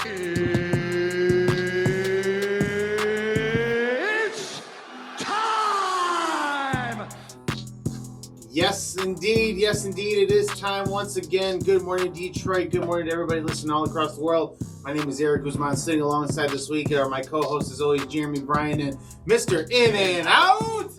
It's time! Yes, indeed. Yes, indeed. It is time once again. Good morning, Detroit. Good morning to everybody listening all across the world. My name is Eric Guzman. Sitting alongside this week are my co-hosts, as always, Jeremy Bryan and Mr. In and Out.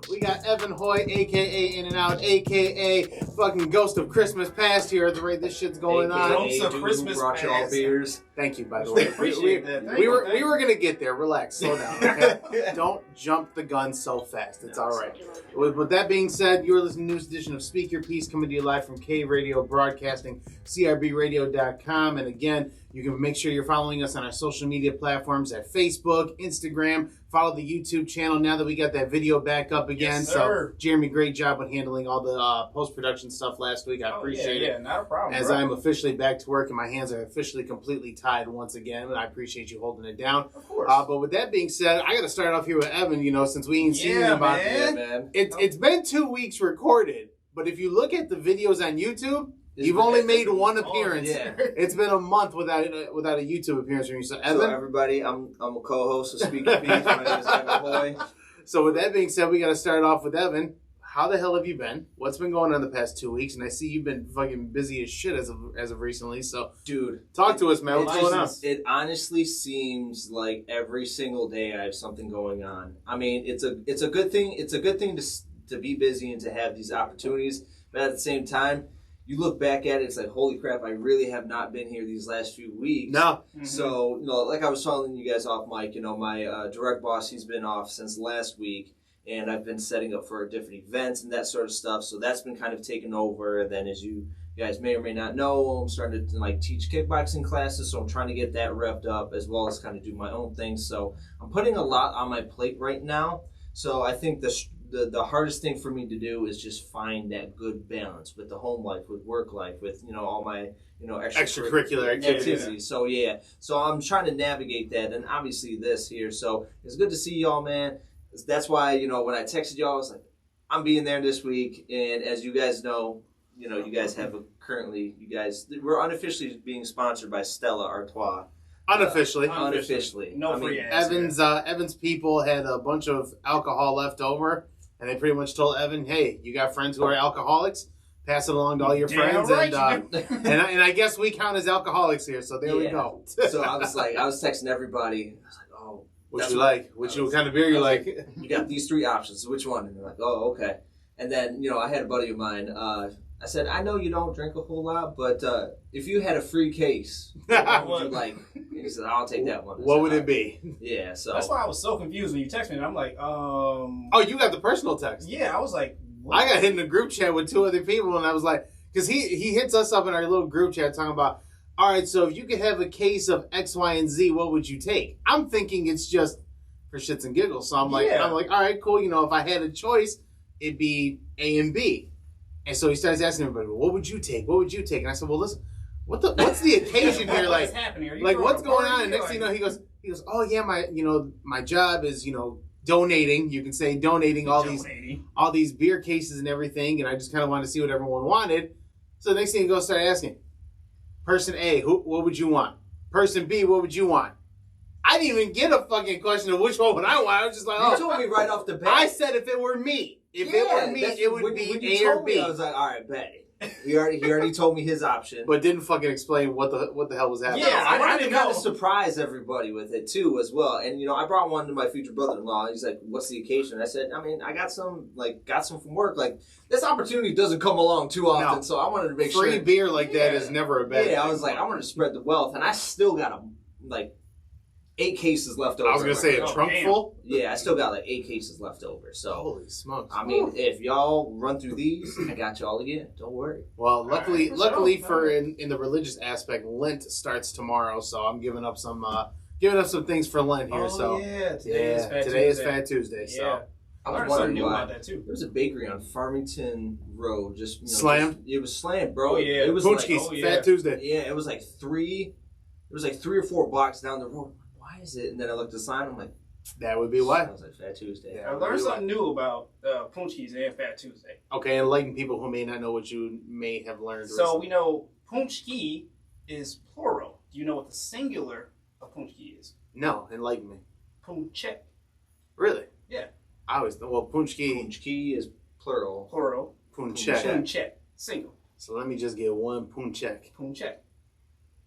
We got Evan Hoy, a.k.a. In and Out, a.k.a. fucking Ghost of Christmas Past here at the rate this shit's going on. Ghost of Christmas brought you all beers. Thank you, by the way. We were going to get there. Relax. Slow down. Okay? Don't jump the gun so fast. It's all right. With that being said, you're listening to the newest edition of Speak Your Piece, coming to you live from K Radio Broadcasting, crbradio.com. And again, you can make sure you're following us on our social media platforms at Facebook, Instagram. Follow the YouTube channel now that we got that video back up again. Yes, sir. So, Jeremy, great job on handling all the post-production stuff last week. I appreciate it. Yeah, not a problem. As I'm officially back to work and my hands are officially completely tied once again, and I appreciate you holding it down. Of course. But with that being said, I got to start off here with Evan, since we ain't seen him about man. It's been 2 weeks recorded, but if you look at the videos on YouTube, you've only made one appearance. Yeah. It's been a month without a YouTube appearance from you. So, Evan? So everybody, I'm a co-host of Speak Your Piece. My name is Evan Hoy. So with that being said, we got to start off with Evan. How the hell have you been? What's been going on the past 2 weeks? And I see you've been fucking busy as shit as of recently. So, dude, talk to us, man. What's going on? It honestly seems like every single day I have something going on. I mean, it's a good thing. It's a good thing to be busy and to have these opportunities. But at the same time, you look back at it, it's like, holy crap, I really have not been here these last few weeks. No. Mm-hmm. So, like I was telling you guys off mic, my direct boss, he's been off since last week, and I've been setting up for different events and that sort of stuff. So that's been kind of taken over. And then, as you guys may or may not know, I'm starting to teach kickboxing classes, so I'm trying to get that revved up as well as kind of do my own thing. So I'm putting a lot on my plate right now. So I think the hardest thing for me to do is just find that good balance with the home life, with work life, with all my extracurricular activities. So so I'm trying to navigate that, and obviously this here. So it's good to see y'all, man. That's why when I texted y'all, I was like, I'm being there this week, and as you guys know, you guys have we're unofficially being sponsored by Stella Artois. Unofficially. No free ads. Evan's people had a bunch of alcohol left over, and they pretty much told Evan, "Hey, you got friends who are alcoholics? Pass it along to all your friends." Right, and I guess we count as alcoholics here, so there we go. So I was texting everybody. I was like, "Oh, what you like? What kind of beer you like?" You got these 3 options. So which one? And they're like, "Oh, okay." And then I had a buddy of mine. I said, I know you don't drink a whole lot, but if you had a free case, what would you like? And he said, I'll take that one. What would it be? Yeah, so. That's why I was so confused when you texted me. And I'm like, Oh, you got the personal text? Yeah, I was like, what? I got hit in a group chat with 2 other people, and I was like, because he hits us up in our little group chat talking about, all right, so if you could have a case of X, Y, and Z, what would you take? I'm thinking it's just for shits and giggles. So I'm like, all right, cool. If I had a choice, it'd be A and B. And so he starts asking everybody, "What would you take? What would you take?" And I said, "Well, listen, what's the occasion here? What's happening? What's going on?" And next thing you know, he goes, "Oh yeah, my job is donating. You can say donating all these beer cases and everything." And I just kind of wanted to see what everyone wanted. So the next thing he goes, start asking, person A, what would you want? Person B, what would you want? I didn't even get a fucking question of which one would I want. I was just like, You told me right off the bat. I said if it were me. If it were me, it would be A or B. I was like, all right, bet. He already told me his option. But didn't fucking explain what the hell was happening. Yeah, I wanted to didn't kind know. of surprise everybody with it too as well. And I brought one to my future brother-in-law. He's like, "What's the occasion?" I said, I got some from work. Like, this opportunity doesn't come along too often, so I wanted to make free beer like that is never a bad thing. Yeah, I was like, I wanted to spread the wealth, and I still got 8 cases left over. I was going to say a trunk full? Yeah, I still got 8 cases left over. So, holy smokes. I mean, if y'all run through these, I got y'all again. Don't worry. Well, luckily for in the religious aspect, Lent starts tomorrow, so I'm giving up some things for Lent here. Today is Fat Tuesday. So. Yeah. I learned something new about that too. There was a bakery on Farmington Road, slammed. It was slammed, bro. Oh yeah, it was Fat Tuesday. Yeah, it was like 3 or 4 blocks down the road. Why is it? And then I looked at the sign. I'm like, that would be why. I was like, Fat Tuesday. I learned something new about Punchies and Fat Tuesday. Okay, enlighten people who may not know what you may have learned. So we know Punchki is plural. Do you know what the singular of punchki is? No, enlighten me. Punchek. Really? Yeah. I always thought, well, punchki. Punchki is plural. Plural. Punchek. Punchek. Single. So let me just get one punchek. Punchek.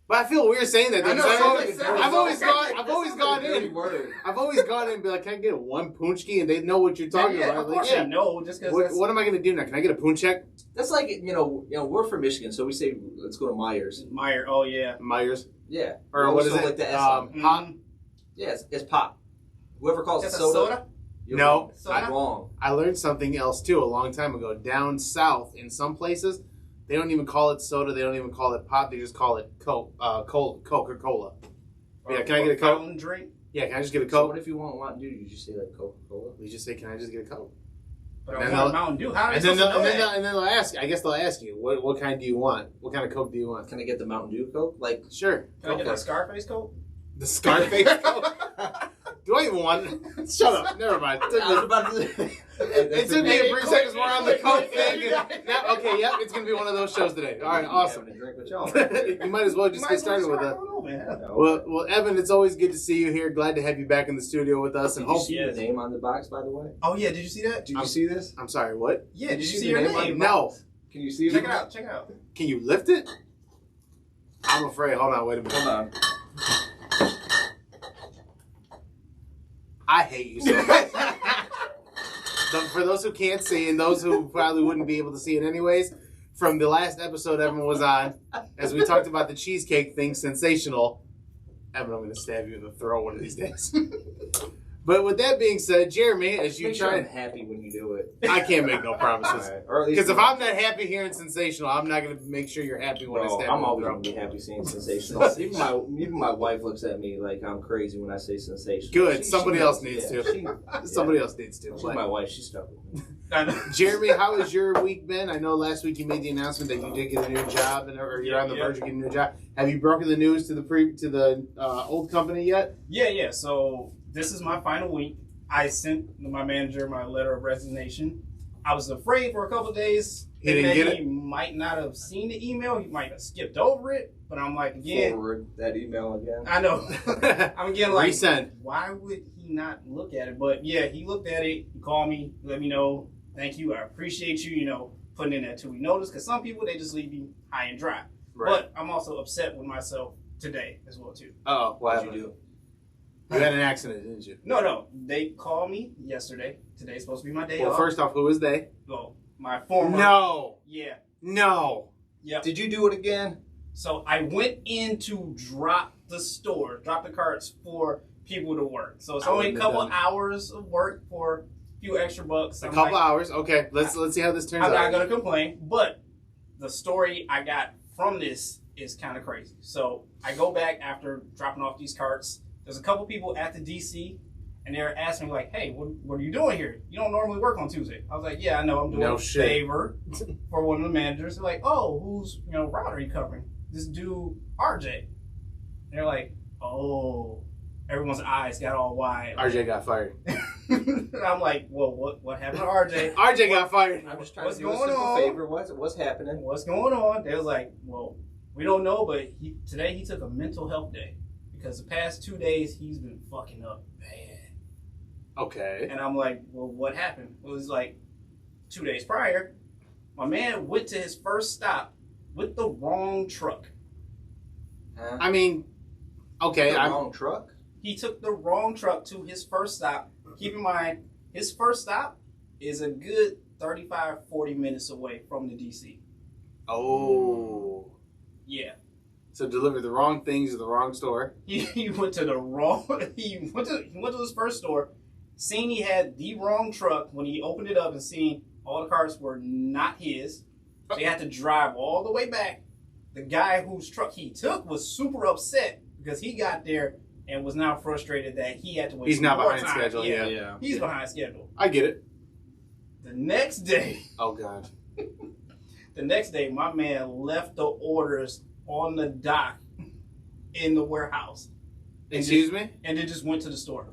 But I feel weird saying that. I know, Because it I've always sounds gone like a dirty in. word. I've always gone in and be like, can I get one punchki? And they know what you're talking Yeah, about. of Like, course yeah. they know. Just because What am I going to do now? Can I get a punchek? That's like, we're from Michigan, so we say, let's go to Myers. Meyer. Oh, yeah. Myers? Yeah. Or what is Also it? like the S. Pop? Yeah, it's pop. Whoever calls That's it a soda. soda? You're No. wrong. I learned something else too a long time ago. Down south, in some places, they don't even call it soda. They don't even call it pop. They just call it Coca-Cola. Yeah, can I get a Coke? Fountain drink? Yeah, can I just get a So Coke? what if you want Mountain Dew? You just say like Coca-Cola? You just say, can I just get a Coke? But And I then want they'll- Mountain Dew. How are they And then, supposed to know that? and then they'll ask. I guess they'll ask you, what kind do you want? What kind of Coke do you want? Can I get the Mountain Dew Coke? Like, Sure. Can I Go get for that it. Scarface Coke? The Scarface Coke? Do I even want it? Shut up. Never mind. I was about to It took me a brief seconds. We're on the Coke thing. You got it. Now, okay, yep, it's going to be one of those shows today. All right, awesome. Having a drink with y'all. You might as well just Might get as well started with start. that. I don't know, man. Well, Evan, it's always good to see you here. Glad to have you back in the studio with us. And Did you hope see your name on the box, by the way? Oh, yeah. Did you see that? Did you see this? I'm sorry, what? Yeah. Did you see the your name on name? the No. box? Can you see it? Check it out. Check it out. Can you lift it? I'm afraid. Hold on, wait a minute. Hold on. I hate you so much. For those who can't see and those who probably wouldn't be able to see it anyways, from the last episode Evan was on, as we talked about the cheesecake thing, sensational. Evan, I'm going to stab you in the throat one of these days. But with that being said, Jeremy, as you Make sure try, I'm happy when you do it. I can't make no promises. Alright. Or at least Because if I'm not happy hearing sensational, I'm not going to make sure you're happy when I Bro, stab I'm you in always the gonna throat. be happy seeing sensational. even my wife looks at me like I'm crazy when I say sensational. Good. Somebody else needs to. Yeah. Somebody else needs to. She's But- my wife. She's stuck with me. I know. Jeremy, how has your week been? I know last week you made the announcement that you did get a new job, or you're on the verge of getting a new job. Have you broken the news to the old company yet? Yeah. So this is my final week. I sent my manager my letter of resignation. I was afraid for a couple of days He didn't that get he might not have seen the email. He might have skipped over it. But I'm like, again, Forward that email again. I know. I'm again like, Resend. why would he not look at it? But yeah, he looked at it. He called me, let me know. Thank you. I appreciate you, putting in that 2-week notice. Because some people, they just leave you high and dry. Right. But I'm also upset with myself today as well, too. Oh, What'd you do? You had an accident, didn't you? No. They called me yesterday. Today's supposed to be my day Well, off. first off, who is they? Well, my former. No. Yeah. No. Yep. Did you do it again? So I went in to drop the carts for people to work. So it's I only a wouldn't have couple done it. hours of work for a few extra bucks. A I'm couple like, hours. Okay, let's see how this turns I'm out. not gonna complain, but the story I got from this is kind of crazy. So I go back after dropping off these carts. There's a couple people at the DC, and they're asking me like, "Hey, what are you doing here? You don't normally work on Tuesday." I was like, "Yeah, I know. I'm doing No a shit. favor for one of the managers." They're like, "Oh, whose route are you covering?" This dude, RJ. And they're like, "Oh." Everyone's eyes got all wide. RJ got fired. I'm like, "Well, what happened to RJ?" RJ got fired. I'm just trying What's to do a going simple on? favor. What's happening? What's going on? They was like, well, we don't know, but today he took a mental health day because the past 2 days he's been fucking up bad. Okay. And I'm like, well, what happened? It was like 2 days prior, my man went to his first stop with the wrong truck. Huh? I mean, okay. The I'm, wrong truck? He took the wrong truck to his first stop. Keep in mind, his first stop is a good 35, 40 minutes away from the DC. oh. Yeah. So delivered the wrong things to the wrong store. He went to the wrong. He went to his first store, seen he had the wrong truck. When he opened it up and seen all the cars were not his, so he had to drive all the way back. The guy whose truck he took was super upset because he got there and was now frustrated that he had to wait. He's now more behind time. schedule, yeah. He's behind schedule. I get it. The next day, Oh God. my man left the orders on the dock in the warehouse. Excuse me? And then just went to the store.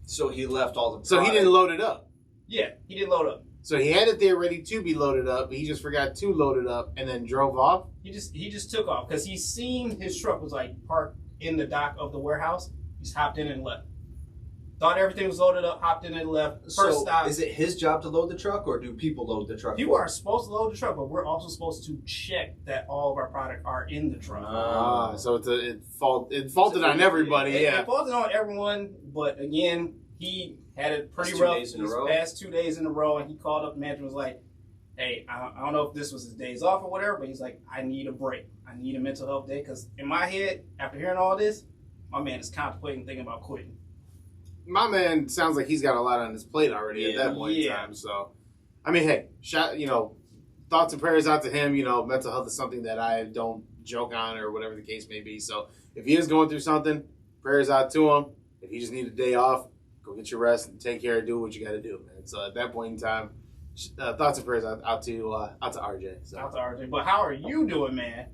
So he left all the So he didn't load it up. Yeah, he didn't load up. So he had it there ready to be loaded up, but he just forgot to load it up and then drove off. He just took off because he seen his truck was like parked in the dock of the warehouse. He just hopped in and left. Thought everything was loaded up, hopped in and left. First stop. Is it his job to load the truck, or do people load the truck? You are supposed to load the truck, but we're also supposed to check that all of our product are in the truck. So it faulted on everybody. It faulted on everyone, but again, he had it pretty rough these past 2 days in a row, and he called up the manager and was like, hey, I don't know if this was his days off or whatever, but he's like, I need a break. I need a mental health day, because in my head, after hearing all this, my man is contemplating thinking about quitting. My man sounds like he's got a lot on his plate already at that point in time. So, I mean, hey, thoughts and prayers out to him. Mental health is something that I don't joke on or whatever the case may be. So, if he is going through something, prayers out to him. If you just need a day off, go get your rest and take care of do what you got to do, man. So, at that point in time, thoughts and prayers out to RJ. So. Out to RJ. But how are you doing, man?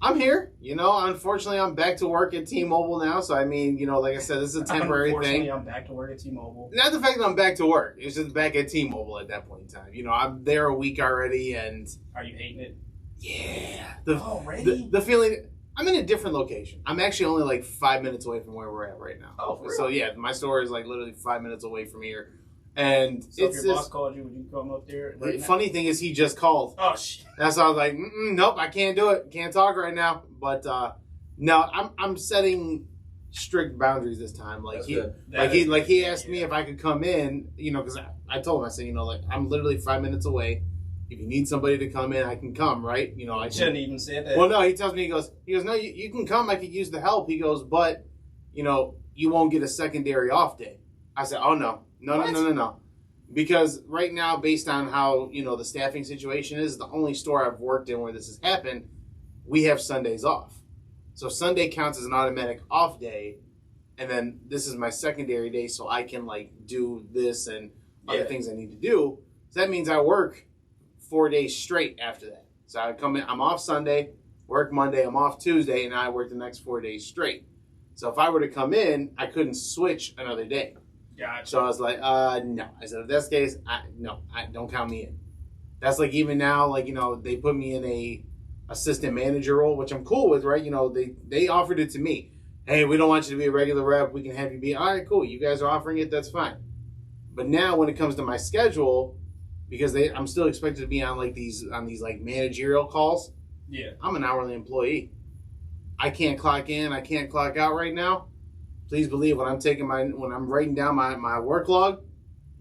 I'm here. Unfortunately, I'm back to work at T-Mobile now. So, I mean, like I said, this is a temporary thing. I'm back to work at T-Mobile. Not the fact that I'm back to work. It's just back at T-Mobile at that point in time. I'm there a week already, and... Are you hating it? Yeah. Already? The feeling... I'm in a different location. I'm actually only like 5 minutes away from where we're at right now. Oh, for real? So, yeah, my store is like literally 5 minutes away from here. And so if your boss called you, would you come up there? Right now? Funny thing is, he just called. Oh shit! That's why I was like, nope, I can't do it. Can't talk right now. But no, I'm setting strict boundaries this time. Like he asked me if I could come in. Because I told him, I said, I'm literally 5 minutes away. If you need somebody to come in, I can come. Right? I shouldn't even say that. Well, no, he tells me, he goes, no, you can come. I could use the help. He goes, but you won't get a secondary off day. I said, oh no. No. Because right now, based on how, the staffing situation is, the only store I've worked in where this has happened, we have Sundays off. So Sunday counts as an automatic off day, and then this is my secondary day, so I can, do this and other things I need to do. So that means I work 4 days straight after that. So I come in, I'm off Sunday, work Monday, I'm off Tuesday, and I work the next 4 days straight. So if I were to come in, I couldn't switch another day. Gotcha. So I was like, no. I said, if that's the case, don't count me in. That's like even now, they put me in a assistant manager role, which I'm cool with, right? They offered it to me. Hey, we don't want you to be a regular rep. We can have you be, all right, cool. You guys are offering it. That's fine. But now when it comes to my schedule, because I'm still expected to be on these managerial calls. Yeah. I'm an hourly employee. I can't clock in. I can't clock out right now. Please believe when I'm writing down my work log,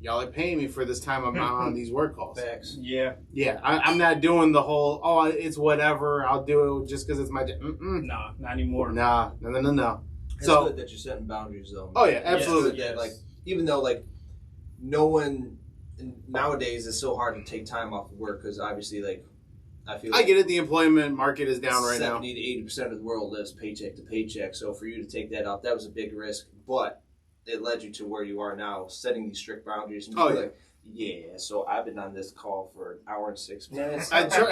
y'all are paying me for this time I'm on these work calls. Facts. Yeah. Yeah, I'm not doing the whole, it's whatever, I'll do it just because it's my job. Nah, not anymore. No. It's good that you're setting boundaries, though. Oh, yeah, absolutely. Yes. That, even though, no one, nowadays, it's so hard to take time off of work because obviously, I feel I get it. The employment market is down right now. 70 to 80% of the world lives paycheck to paycheck. So for you to take that off, that was a big risk. But it led you to where you are now, setting these strict boundaries. And so I've been on this call for an hour and 6 minutes.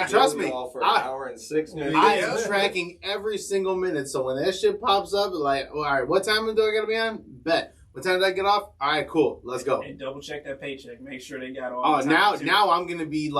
Trust me. For an hour and 6 minutes. I am tracking every single minute. So when that shit pops up, all right, what time do I got to be on? Bet. What time did I get off? All right, cool. Let's go. And double check that paycheck. Make sure they got all the time. Now I'm going to be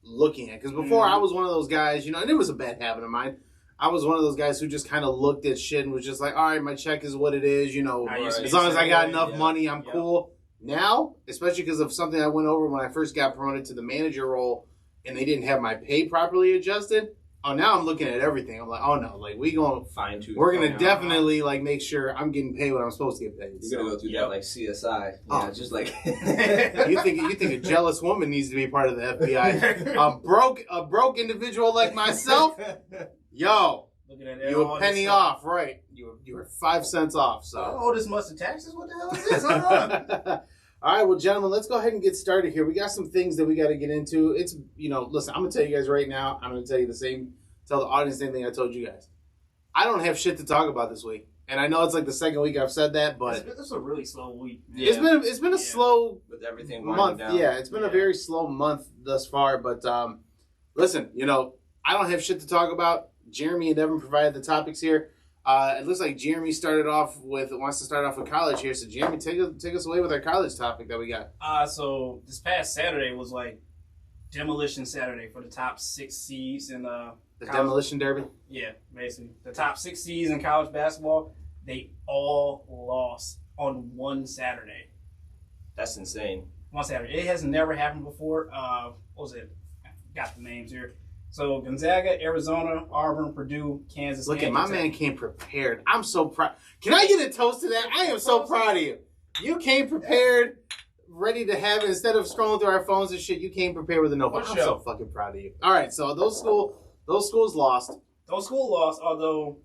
looking at, because before I was one of those guys, and it was a bad habit of mine. I was one of those guys who just kind of looked at shit and was just like, all right, my check is what it is, as long as I got enough money, I'm cool. Now, especially because of something I went over when I first got promoted to the manager role and they didn't have my pay properly adjusted. Oh, now I'm looking at everything. I'm like, oh no, we're going to definitely make sure I'm getting paid what I'm supposed to get paid. You're going to go through that like CSI. Oh. Yeah, just like. you think a jealous woman needs to be part of the FBI? A broke individual like myself? Yo, you were penny off, right? You were 5 cents off. So. Oh, this mustard taxes? What the hell is this? Hold on. All right, well, gentlemen, let's go ahead and get started here. We got some things that we got to get into. It's, listen, I'm going to tell you guys right now, I'm going to tell you tell the audience the same thing I told you guys. I don't have shit to talk about this week. And I know it's the second week I've said that, but... It's a really slow week. Yeah. It's been a slow with everything month. Down. Yeah, it's been a very slow month thus far. But listen, I don't have shit to talk about. Jeremy and Evan provided the topics here. It looks like Jeremy wants to start off with college here. So Jeremy, take us away with our college topic that we got. So this past Saturday was like demolition Saturday for the top 6 seeds in The demolition derby. Yeah, basically the top 6 seeds in college basketball. They all lost on one Saturday. That's insane. One Saturday. It has never happened before. What was it? I got the names here. So Gonzaga, Arizona, Auburn, Purdue, Kansas. Look and at my Kentucky. man came prepared. I'm so proud. Can I get a toast to that? I am so proud of you. You came prepared, ready to have it. Instead of scrolling through our phones and shit, you came prepared with a notebook. I'm so fucking proud of you. All right, so those schools lost. Those schools lost, although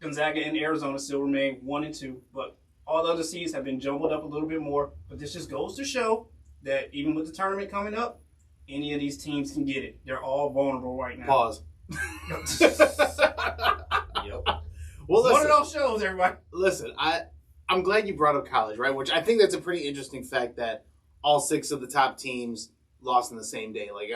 Gonzaga and Arizona still remain 1 and 2. But all the other seeds have been jumbled up a little bit more. But this just goes to show that even with the tournament coming up, any of these teams can get it. They're all vulnerable right now. Pause. Yep. Well, One of those shows, everybody. Listen, I'm glad you brought up college, right? Which I think that's a pretty interesting fact that all 6 of the top teams lost in the same day. Like,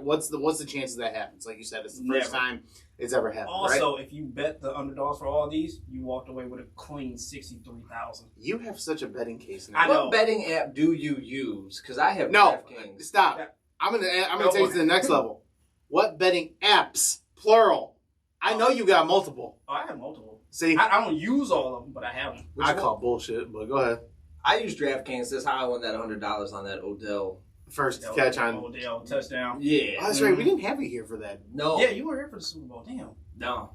what's the chances that happens? Like you said, it's the first time it's ever happened. Also, right? if you bet the underdogs for all these, you walked away with a clean 63,000. You have such a betting case now. I know. What betting app do you use? Because I have No, DraftKings. stop. Yeah. I'm gonna take it to the next level. What betting apps, plural? I know you got multiple. Oh, I have multiple. See, I don't use all of them, but I have them. I call bullshit, but go ahead. I use DraftKings. That's how I won that $100 on that Odell. First catch on. Odell touchdown. Yeah. Oh, that's right. We didn't have you here for that. No. Yeah, you were here for the Super Bowl. Damn. No.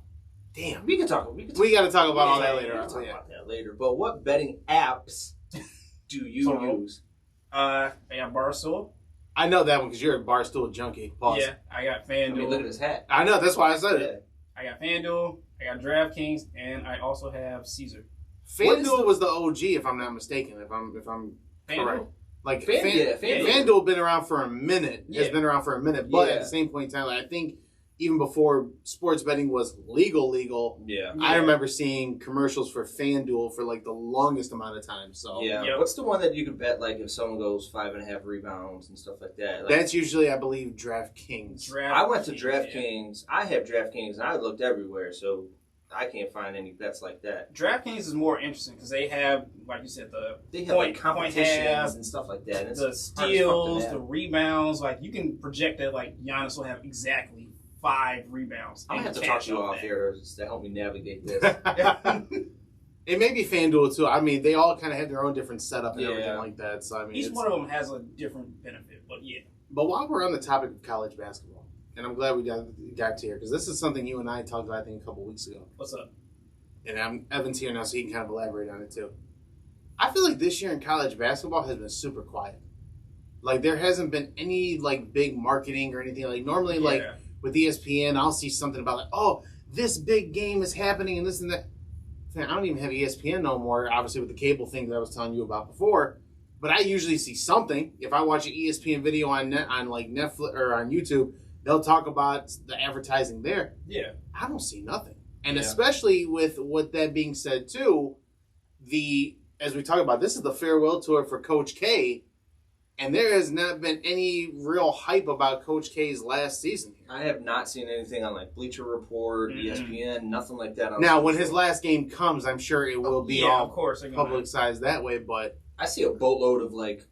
Damn. We can talk. We got to talk about all that later. We'll on. talk Yeah. about that later. But what betting apps do you Plural. use? I got Barstool. I know that one because you're a Barstool junkie. Pause. Yeah, I got I FanDuel. mean, look at his hat. I know. That's why I said it. I got FanDuel. I got DraftKings, and I also have Caesar. FanDuel was the OG, if I'm not mistaken. If I'm correct. FanDuel. Like FanDuel. FanDuel been around for a minute. Yeah. Has been around for a minute, but Yeah. at the same point in time, like, I think even before sports betting was legal, Yeah. I remember seeing commercials for FanDuel for like the longest amount of time. So Yeah. Yep. What's the one that you could bet, like, if someone goes 5.5 rebounds and stuff like that? Like, that's usually, I believe, DraftKings. I went to Yeah. DraftKings. I have DraftKings, and I looked everywhere, so I can't find any bets like that. DraftKings is more interesting because they have, like you said, the They have like competitions and stuff like that. It's the hard as fuck to steals, have. the rebounds. Like you can project that, like Giannis will have exactly 5 rebounds. I'm gonna have and to talk cash to you off off that. here just to help me navigate this. It may be FanDuel too. I mean, they all kind of have their own different setup and Yeah. everything like that. So I mean, Each it's- one of them has a different benefit, but yeah. But while we're on the topic of college basketball, and I'm glad we got to here because this is something you and I talked about, I think, a couple weeks ago. What's up? And Evan's here now, so he can kind of elaborate on it too. I feel like this year in college basketball has been super quiet. Like there hasn't been any like big marketing or anything. Like normally, like Yeah. with ESPN, I'll see something about like, oh, this big game is happening and this and that. Man, I don't even have ESPN no more. Obviously, with the cable thing that I was telling you about before. But I usually see something. If I watch an ESPN video on like Netflix or on YouTube, they'll talk about the advertising there. Yeah. I don't see nothing. And Yeah. especially with that being said too, as we talk about, this is the farewell tour for Coach K, and there has not been any real hype about Coach K's last season here. I have not seen anything on like Bleacher Report, Mhm. ESPN, nothing like that. On Now, social. when his last game comes, I'm sure it will be yeah, all of course. they're gonna- publicized that way, but I see a boatload of like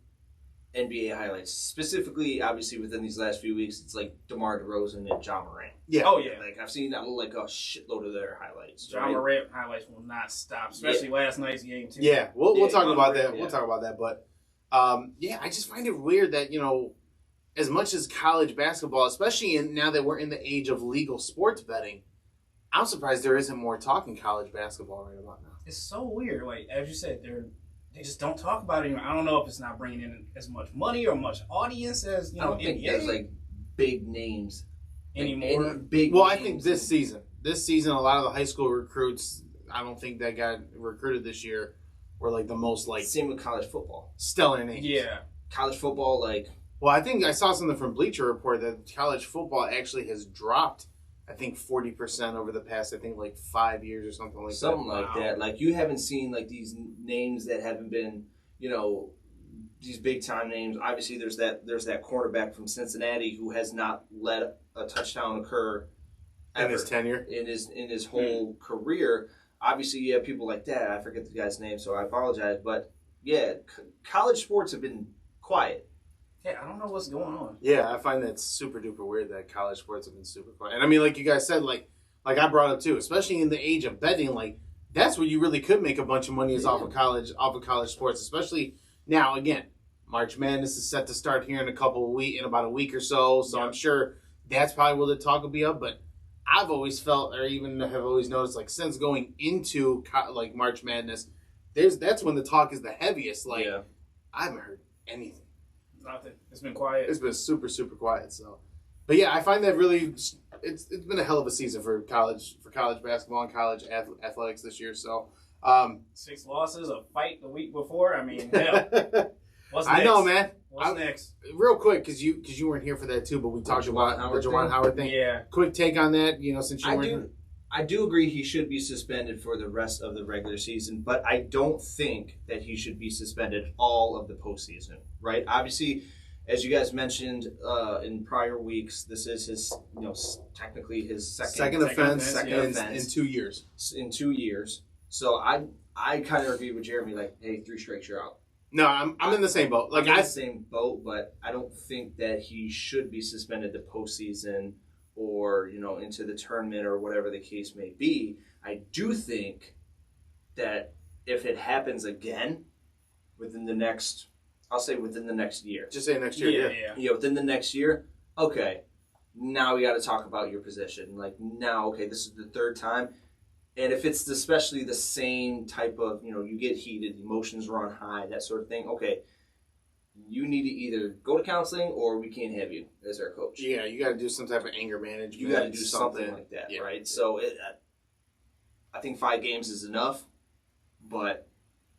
NBA highlights, specifically, obviously within these last few weeks. It's like DeMar DeRozan and John Morant. yeah. Oh yeah. Like I've seen that like a shitload of their highlights. John right? Morant highlights will not stop, especially last night's game too. Yeah, we'll Yeah, talk about unreal, that. yeah. We'll talk about that. But yeah, I just find it weird that as much as college basketball, especially now that we're in the age of legal sports betting, I'm surprised there isn't more talk in college basketball right about now. It's so weird. Like as you said, they just don't talk about it anymore. I don't know if it's not bringing in as much money or much audience as I don't think NBA there's like big names anymore. Any big. Well, I names. think this season, a lot of the high school recruits, I don't think that got recruited this year, were like the most like Same with college football. stellar names. Yeah. College football, like Well, I think I saw something from Bleacher Report that college football actually has dropped, I think 40% over the past, I think like 5 years or something like something that. like that. Like you haven't seen like these names that haven't been, these big time names. Obviously, there's that cornerback from Cincinnati who has not let a touchdown occur In ever his tenure. in his whole career. obviously you have people like that. I forget the guy's name, so I apologize. But yeah, college sports have been quiet. Yeah, I don't know what's going on. Yeah, I find that super duper weird that college sports have been super quiet. And I mean, like you guys said, like I brought up too, especially in the age of betting, like that's where you really could make a bunch of money is off of college sports, especially now. Again, March Madness is set to start here in about a week or so. So I'm sure that's probably where the talk will be up. But I've always felt, or even have always noticed, like since going into like March Madness, that's when the talk is the heaviest. Like I haven't heard anything. Nothing. It's been quiet. It's been super, super quiet. So, but yeah, I find that really it's been a hell of a season for college basketball and college athletics this year. So, 6 losses, a fight the week before. I mean, hell. What's next? I know, man. What's next? Real quick, because you weren't here for that too, but we talked about the Juwan Howard thing. Yeah. Quick take on that. Since you weren't. I do agree he should be suspended for the rest of the regular season, but I don't think that he should be suspended all of the postseason, right? Obviously, as you guys mentioned in prior weeks, this is his, technically his second offense in 2 years. In 2 years. So I kind of agree with Jeremy, like, hey, 3 strikes, you're out. No, I'm in the same boat. I'm in the same boat, but I don't think that he should be suspended the postseason or, into the tournament or whatever the case may be. I do think that if it happens again within the next year. Just say next year. Yeah. Within the next year, okay, now we got to talk about your position. Like, now, okay, this is the 3rd time. And if it's especially the same type of, you get heated, emotions run high, that sort of thing, okay, you need to either go to counseling or we can't have you as our coach. Yeah, you got to do some type of anger management. You got to do something like that, right? So I think 5 games is enough, but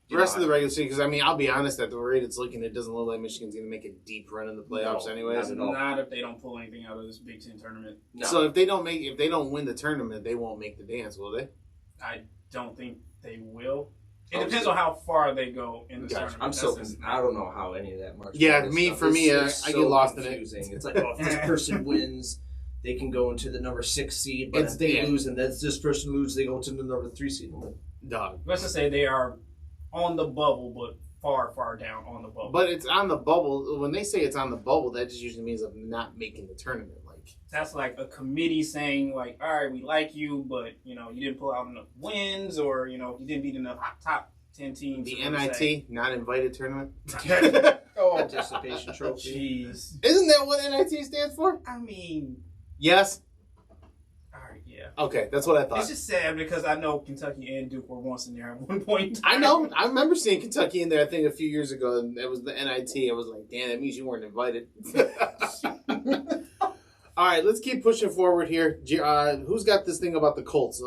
the rest of the regular season, because I'll be honest, at the rate it's looking, it doesn't look like Michigan's going to make a deep run in the playoffs, anyways. Not if they don't pull anything out of this Big Ten tournament. No. So if they don't win the tournament, they won't make the dance, will they? I don't think they will. It depends on how far they go in the tournament. I don't know how any of that March. Yeah, I get lost confusing. in it. It's like, if this person wins, they can go into the number 6 seed, but if they lose and then this person loses, they go to the number 3 seed. Dog. Let's just say they are on the bubble, but far, far down on the bubble. But it's on the bubble. When they say it's on the bubble, that just usually means of not making the tournament. That's like a committee saying, like, all right, we like you, but, you didn't pull out enough wins or, you didn't beat enough top 10 teams. The NIT, not invited tournament. Participation trophy. Jeez. Isn't that what NIT stands for? Yes? All right, yeah. Okay, that's what I thought. It's just sad because I know Kentucky and Duke were once in there at one point in time. I know. I remember seeing Kentucky in there, I think, a few years ago, and it was the NIT. I was like, damn, that means you weren't invited. All right, let's keep pushing forward here. Who's got this thing about the Colts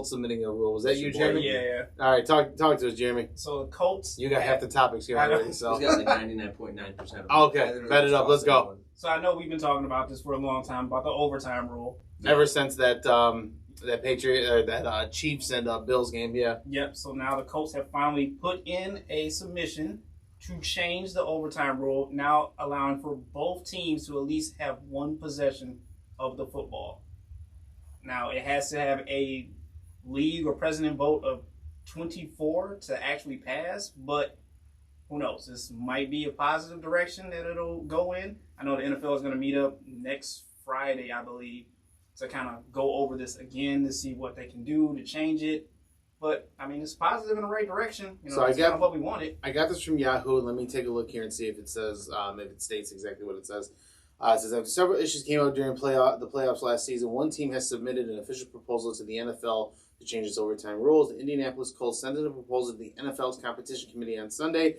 submitting a rule? Was that you, Jeremy? Yeah. All right, talk to us, Jeremy. So the Colts... You got half the topics here already. So. He's got like 99.9%. Okay, bet it up. Let's go. So I know we've been talking about this for a long time, about the overtime rule. Ever since that Chiefs and Bills game, yeah. Yep, so now the Colts have finally put in a submission to change the overtime rule, now allowing for both teams to at least have one possession of the football. Now, it has to have a league or president vote of 24 to actually pass, but who knows? This might be a positive direction that it'll go in. I know the NFL is going to meet up next Friday, I believe, to kind of go over this again to see what they can do to change it. But, it's positive in the right direction. So it's kind of what we wanted. I got this from Yahoo. Let me take a look here and see if it says, if it states exactly what it says. It says, after several issues came out during the playoffs last season, one team has submitted an official proposal to the NFL to change its overtime rules. The Indianapolis Colts sent in a proposal to the NFL's competition committee on Sunday.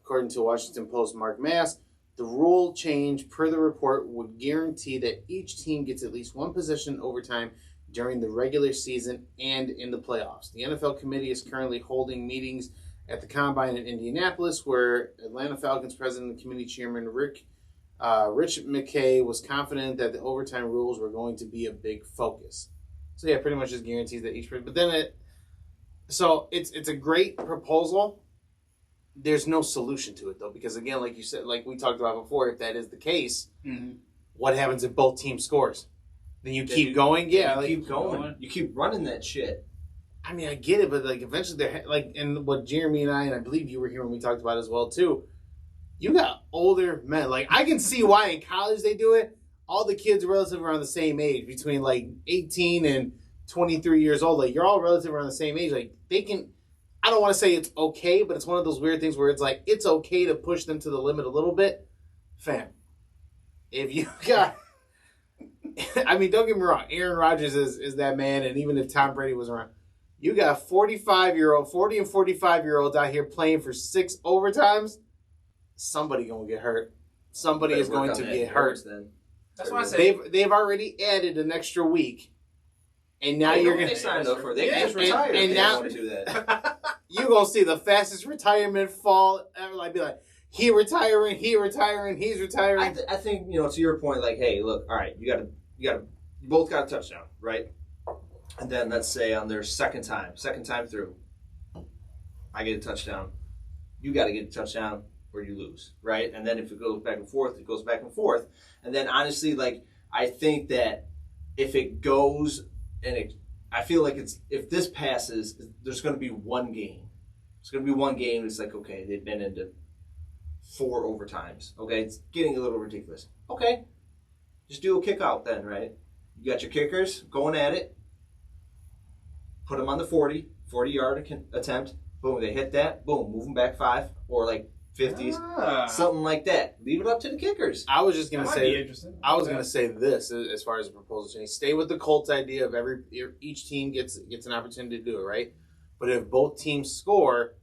According to Washington Post Mark Mask, the rule change, per the report, would guarantee that each team gets at least one possession in overtime during the regular season and in the playoffs. The NFL committee is currently holding meetings at the Combine in Indianapolis, where Atlanta Falcons president and committee chairman Rich McKay was confident that the overtime rules were going to be a big focus. So yeah, pretty much just guarantees that each. But then it's a great proposal. There's no solution to it though, because again, like you said, like we talked about before, if that is the case, what happens if both teams scores? Then you keep going? Yeah. You keep going. You keep running that shit. I mean, I get it, but like eventually they're like, and what Jeremy and I believe you were here when we talked about it as well too. You got older men. Like I can see why in college they do it. All the kids are relatively around the same age, between like 18 and 23 years old. Like you're all relatively around the same age. Like they can. I don't want to say it's okay, but it's one of those weird things where it's like it's okay to push them to the limit a little bit. Fam, if you got, I mean, don't get me wrong. Aaron Rodgers is that man, and even if Tom Brady was around. You got 40 and 45-year-olds out here playing for 6 overtimes. Somebody gonna get hurt. Somebody is going to get hurt. Then. That's why I said they've already added an extra week, and now you're gonna. They signed up for. They can just retire. And now want to do that. You gonna see the fastest retirement fall ever. Like be like he's retiring. I think to your point. Like, hey, look, all right, you both got a touchdown, right? And then let's say on their second time through, I get a touchdown. You got to get a touchdown or you lose, right? And then if it goes back and forth, it goes back and forth. And then honestly, like I think that if it goes I feel like if this passes, there's going to be one game. It's going to be one game. It's like, okay, they've been into 4 overtimes. Okay, it's getting a little ridiculous. Okay, just do a kick out then, right? You got your kickers going at it. Put them on the 40-yard attempt. Boom, they hit that. Boom, move them back 5 or like 50s, something like that. Leave it up to the kickers. I was just gonna say. I was Okay. gonna say this as far as the proposal change. Stay with the Colts idea of each team gets an opportunity to do it, right? But if both teams score,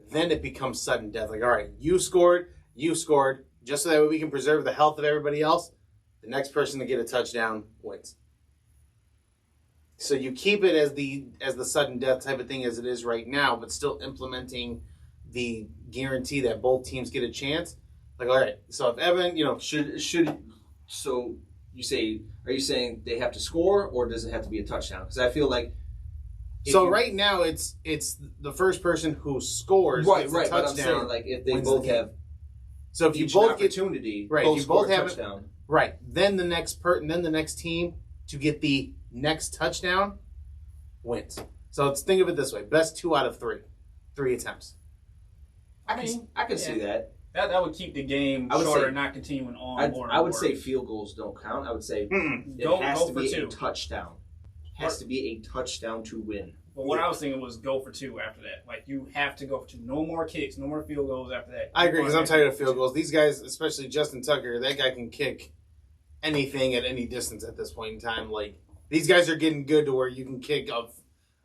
then it becomes sudden death. Like, all right, you scored, just so that way we can preserve the health of everybody else. The next person to get a touchdown wins. So you keep it as the sudden death type of thing as it is right now, but still implementing the guarantee that both teams get a chance. Like, all right, so if Evan, should so you say, are you saying they have to score or does it have to be a touchdown? Because I feel like right now it's the first person who scores right, gets right. a touchdown. But I'm saying like if they wins both the game. have So if you each both an get opportunity, right, both you score both a have touchdown. Right, then the next team to get the next touchdown wins. So let's think of it this way: best 2 out of 3 attempts. I can see that. That would keep the game shorter and not continuing on more. I would say field goals don't count. I would say it has to be a touchdown. It has to be a touchdown to win. But what I was thinking was go for 2 after that. Like, you have to go for 2. No more kicks, no more field goals after that. I agree, because I'm tired of field goals. These guys, especially Justin Tucker, that guy can kick anything at any distance at this point in time. Like, these guys are getting good to where you can kick a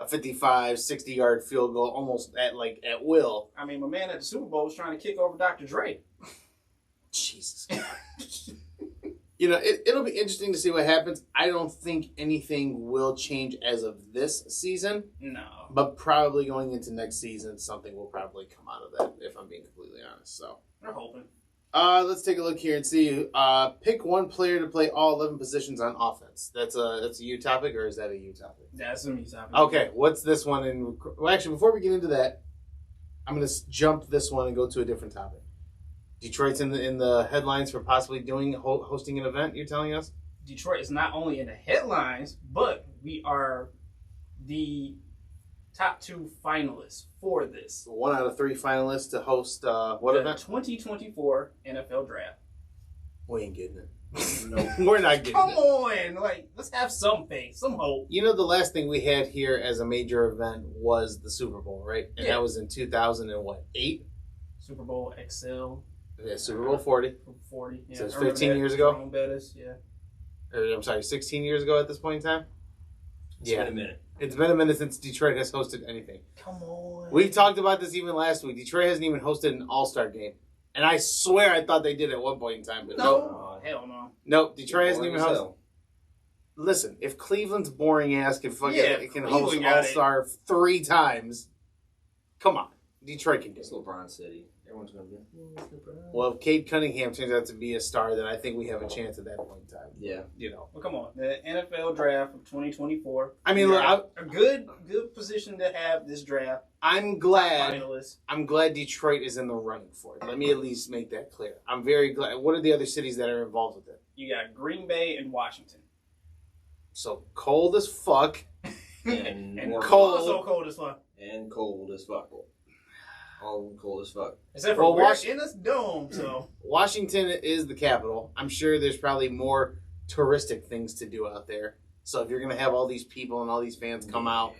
55, 60-yard field goal almost at will. I mean, my man at the Super Bowl was trying to kick over Dr. Dre. Jesus God. It'll be interesting to see what happens. I don't think anything will change as of this season. No. But probably going into next season, something will probably come out of that, if I'm being completely honest. So We're hoping. let's take a look here and see. Pick one player to play all 11 positions on offense. That's a you topic, or is that a you topic? That's a me topic. Okay, what's this one? Well, actually, before we get into that, I'm going to jump this one and go to a different topic. Detroit's in the headlines for possibly hosting an event, you're telling us? Detroit is not only in the headlines, but we are the top 2 finalists for this. 1 out of 3 finalists to host what the event? 2024 NFL Draft. We ain't getting it. No. We're not getting Come it. on, let's have some faith, some hope. The last thing we had here as a major event was the Super Bowl, right? And that was in 2008? Super Bowl XL. Yeah, Super Bowl 40. 40. Yeah, So it's I remember 15 that. years ago? Jerome Bettis, yeah. I'm sorry, 16 years ago at this point in time? It's been a minute. It's been a minute since Detroit has hosted anything. Come on. We talked about this even last week. Detroit hasn't even hosted an All-Star game. And I swear I thought they did at one point in time. But No. Hell no. Nope, Detroit hasn't even hosted. hosted. Listen, if Cleveland's boring ass can host Cleveland got All-Star 3 times, come on. Detroit can do It's it. LeBron City. Everyone's going to be Well, if Cade Cunningham turns out to be a star, then I think we have a chance at that point in time. Yeah. Well, come on. The NFL Draft of 2024. I mean, look, a good position to have this draft. I'm glad Finalists. Detroit is in the running for it. Let me at least make that clear. I'm very glad. What are the other cities that are involved with it? You got Green Bay and Washington. So cold as fuck. and more cold. Also cold as fuck. and cold as fuck. All of them cold as fuck. Except for we're in this dome, so. Washington is the capital. I'm sure there's probably more touristic things to do out there. So if you're going to have all these people and all these fans come out,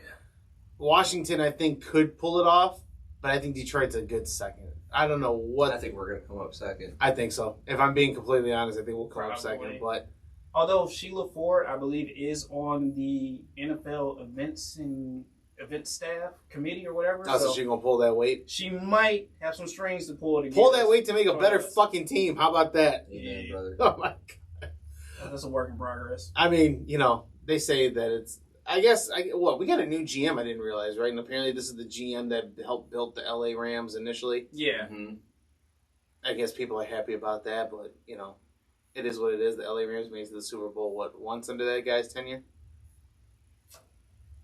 Washington, I think, could pull it off, but I think Detroit's a good second. I don't know what. I think we're going to come up second. I think so. If I'm being completely honest, I think we'll come up Probably. second. But Although Sheila Ford, I believe, is on the NFL event staff committee or whatever. so she's going to pull that weight. She might have some strings to pull to Pull get that us. weight to make a better fucking team. How about that? Amen, brother. Oh, my God. That's a work in progress. I mean, they say that it's... I guess, we got a new GM, I didn't realize, right? And apparently this is the GM that helped build the LA Rams initially. Yeah. Mm-hmm. I guess people are happy about that, but, it is what it is. The LA Rams made it to the Super Bowl, once under that guy's tenure?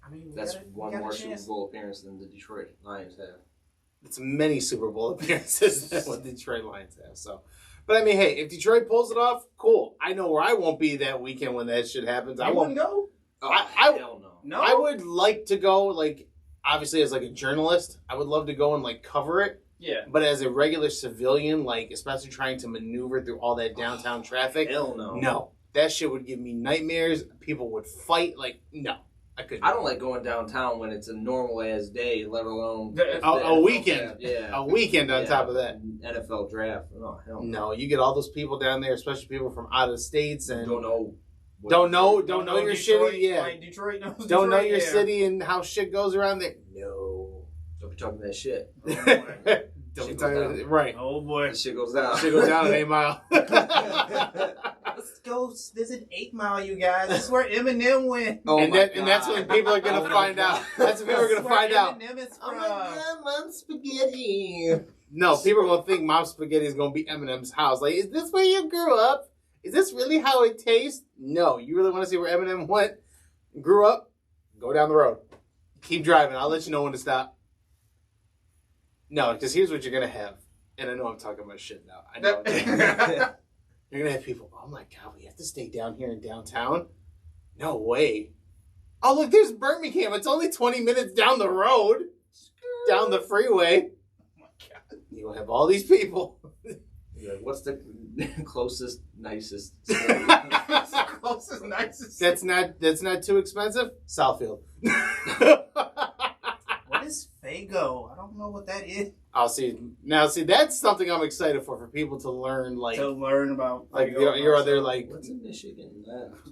I mean, That's we one got a more chance. Super Bowl appearance than the Detroit Lions have. It's many Super Bowl appearances than what the Detroit Lions have, so... But, I mean, hey, if Detroit pulls it off, cool. I know where I won't be that weekend when that shit happens. I You won't wouldn't go? Oh, hell no. No. I would like to go, obviously as, a journalist, I would love to go and, cover it. Yeah. But as a regular civilian, especially trying to maneuver through all that downtown traffic, Hell no. no. That shit would give me nightmares. People would fight. No. I couldn't. I don't like going downtown when it's a normal ass day, let alone A weekend. Yeah. A weekend on top of that. NFL draft. No, hell no. No, you get all those people down there, especially people from out of states and Don't know. don't know your Detroit, city. Yeah. Like Detroit knows Don't know Detroit, your yeah. city and how shit goes around there. No. Don't be talking that shit. Don't be Shit goes talking down. right. Oh boy. That shit goes down. Shit goes down at 8 Mile. Let's go visit 8 Mile, you guys. This is where Eminem went. Oh and my that's when God. people are gonna find out. That's when people are gonna find out. Eminem is Oh from. my God, Mom Spaghetti. No, people are gonna think Mom Spaghetti is gonna be Eminem's house. Is this where you grew up? Is this really how it tastes? No, you really want to see where Eminem went, grew up? Go down the road. Keep driving. I'll let you know when to stop. No, because here's what you're gonna have, and I know I'm talking about shit now. I know. You're gonna have people. Oh my God, we have to stay down here in downtown? No way. Oh look, there's Birmingham. It's only 20 minutes down the road, down the freeway. Oh my God. You'll have all these people. You're like, what's the closest, nicest? That's the closest, nicest. That's not too expensive. Southfield. What is Fago? I don't know what that is. I'll see. Now, see, that's something I'm excited for people to learn. To learn about. You're other What's in Michigan?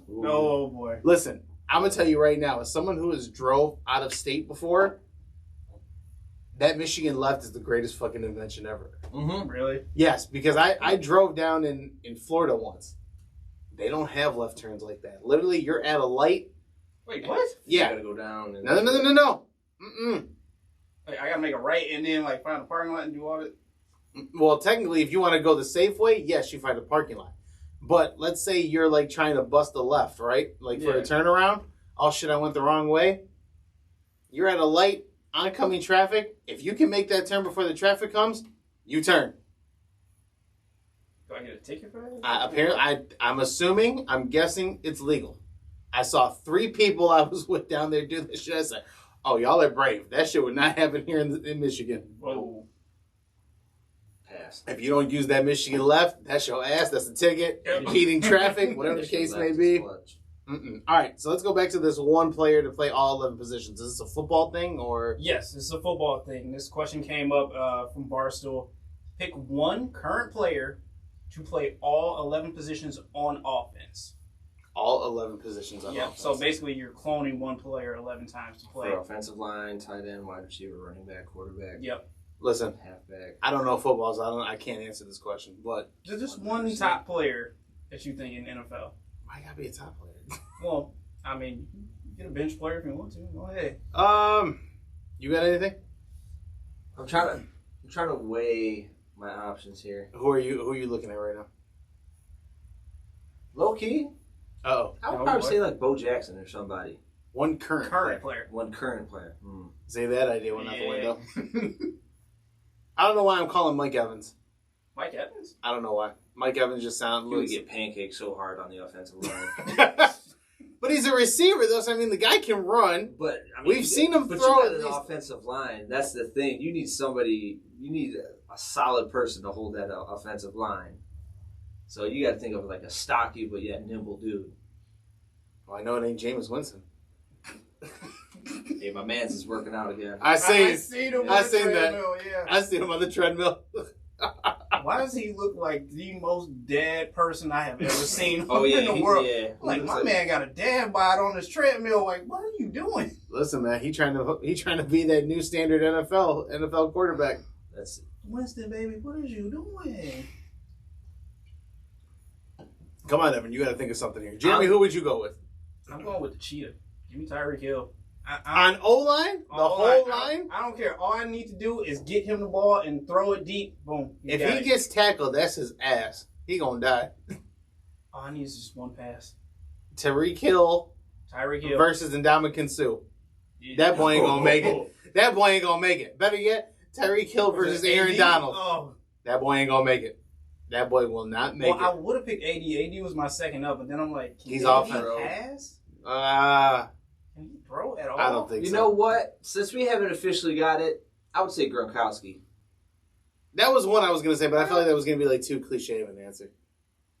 Ooh. Oh boy. Listen, I'm gonna tell you right now, as someone who has drove out of state before, that Michigan left is the greatest fucking invention ever. Mm-hmm. Really? Yes, because I drove down in Florida once. They don't have left turns like that. Literally, you're at a light. Wait, what? You Yeah. gotta go down. And No. Mm-mm. Wait, I gotta make a right and then find a parking lot and do all that. Well, technically, if you want to go the safe way, yes, you find a parking lot. But let's say you're trying to bust a left, right? For a turnaround. Oh shit, I went the wrong way. You're at a light, oncoming traffic. If you can make that turn before the traffic comes, you turn. Do I get a ticket for that? Apparently, I'm guessing it's legal. I saw 3 people I was with down there do this shit. I said, oh, y'all are brave. That shit would not happen here in Michigan. Whoa. Pass. If you don't use that Michigan left, that's your ass. That's a ticket. Impeding traffic, whatever the case may be. Mm-mm. All right, so let's go back to this one player to play all 11 positions. Is this a football thing or? Yes, this is a football thing. This question came up from Barstool. Pick one current player to play all 11 positions on offense. All 11 positions on Yeah, offense. so basically you're cloning one player 11 times to play. For offensive line, tight end, wide receiver, running back, quarterback. Yep. Listen, Halfback. I don't know football, so I can't answer this question. But There's just one top player that you think in NFL. why gotta be a top player? Well, I mean, you get a bench player if you want to. Go ahead. You got anything? I'm trying to weigh my options here. Who are you looking at right now? Low key, Uh-oh. I would Oh, probably boy. say like Bo Jackson or somebody. One current Player. One current player. Hmm. Say that idea went out the Yeah. window. I don't know why I'm calling Mike Evans. Mike Evans? I don't know why. Mike Evans just sounds He would get pancaked so hard on the offensive line. But But he's a receiver, though. So I mean, the guy can run. But we've seen him but throw you got an offensive line. That's the thing. You need somebody. You need a solid person to hold that offensive line. So you got to think of like a stocky but yet nimble dude. Well, I know it ain't Jameis Winston. Hey, my man's is working out again. I seen him on the treadmill, yeah. I seen him on the treadmill. Why does he look like the most dead person I have ever seen in the world? Yeah. Like, my man got a dad bod on his treadmill. Like, what are you doing? Listen, man, he trying to be that new standard NFL quarterback. That's Winston, baby, what are you doing? Come on, Evan, you got to think of something here. Jeremy, who would you go with? I'm going with the cheetah. Give me Tyreek Hill. On O-line? The whole line? I don't care. All I need to do is get him the ball and throw it deep. Boom. If he gets tackled, that's his ass. He gonna die. All I need is just one pass. Tyreek Hill versus Ndamukong Suh. Yeah. That boy ain't gonna make it. That boy ain't gonna make it. Better yet, Tyreek Hill versus Aaron Donald. Oh. That boy ain't gonna make it. That boy will not make it. I would have picked AD. AD was my second up, but then I'm like, he's off. Pass? Can he throw at all? I don't think so. You know what? Since we haven't officially got it, I would say Gronkowski. That was one I was going to say, but I felt like that was going to be like too cliche of an answer.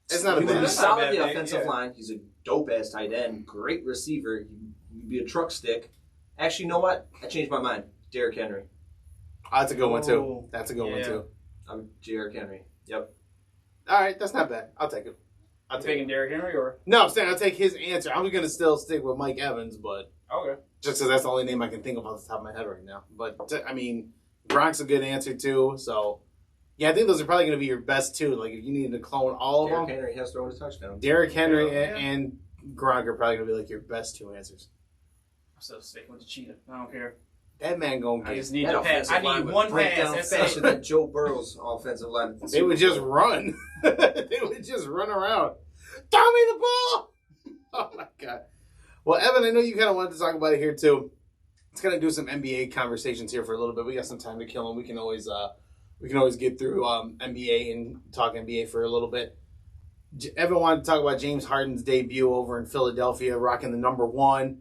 It's not a He would be bad solid in the offensive line. He's a dope-ass tight end. Great receiver. He'd be a truck stick. Actually, you know what? I changed my mind. Derrick Henry. That's a good one, too. That's a good one, too. I'm Derrick Henry. Yep. All right, that's not bad. I'll take it. I'm taking Derrick Henry, or? No, I'm saying I'll take his answer. I'm going to still stick with Mike Evans, but... Okay. Just because that's the only name I can think of off the top of my head right now. But, I mean, Gronk's a good answer, too, so... Yeah, I think those are probably going to be your best two. Like, if you needed to clone all of them... Derrick Henry has thrown a touchdown. Derrick Henry and Gronk are probably going to be, like, your best two answers. I'm still sticking with the cheetah. I don't care. That man going to I get... just need a pass. I need one pass. That's it. That Joe Burrow's offensive line. They would just run. They would just run around. Throw me the ball! Oh, my God. Well, Evan, I know you kind of wanted to talk about it here, too. Let's kind of do some NBA conversations here for a little bit. We got some time to kill, and we can always get through NBA and talk NBA for a little bit. Evan wanted to talk about James Harden's debut over in Philadelphia, rocking the number one.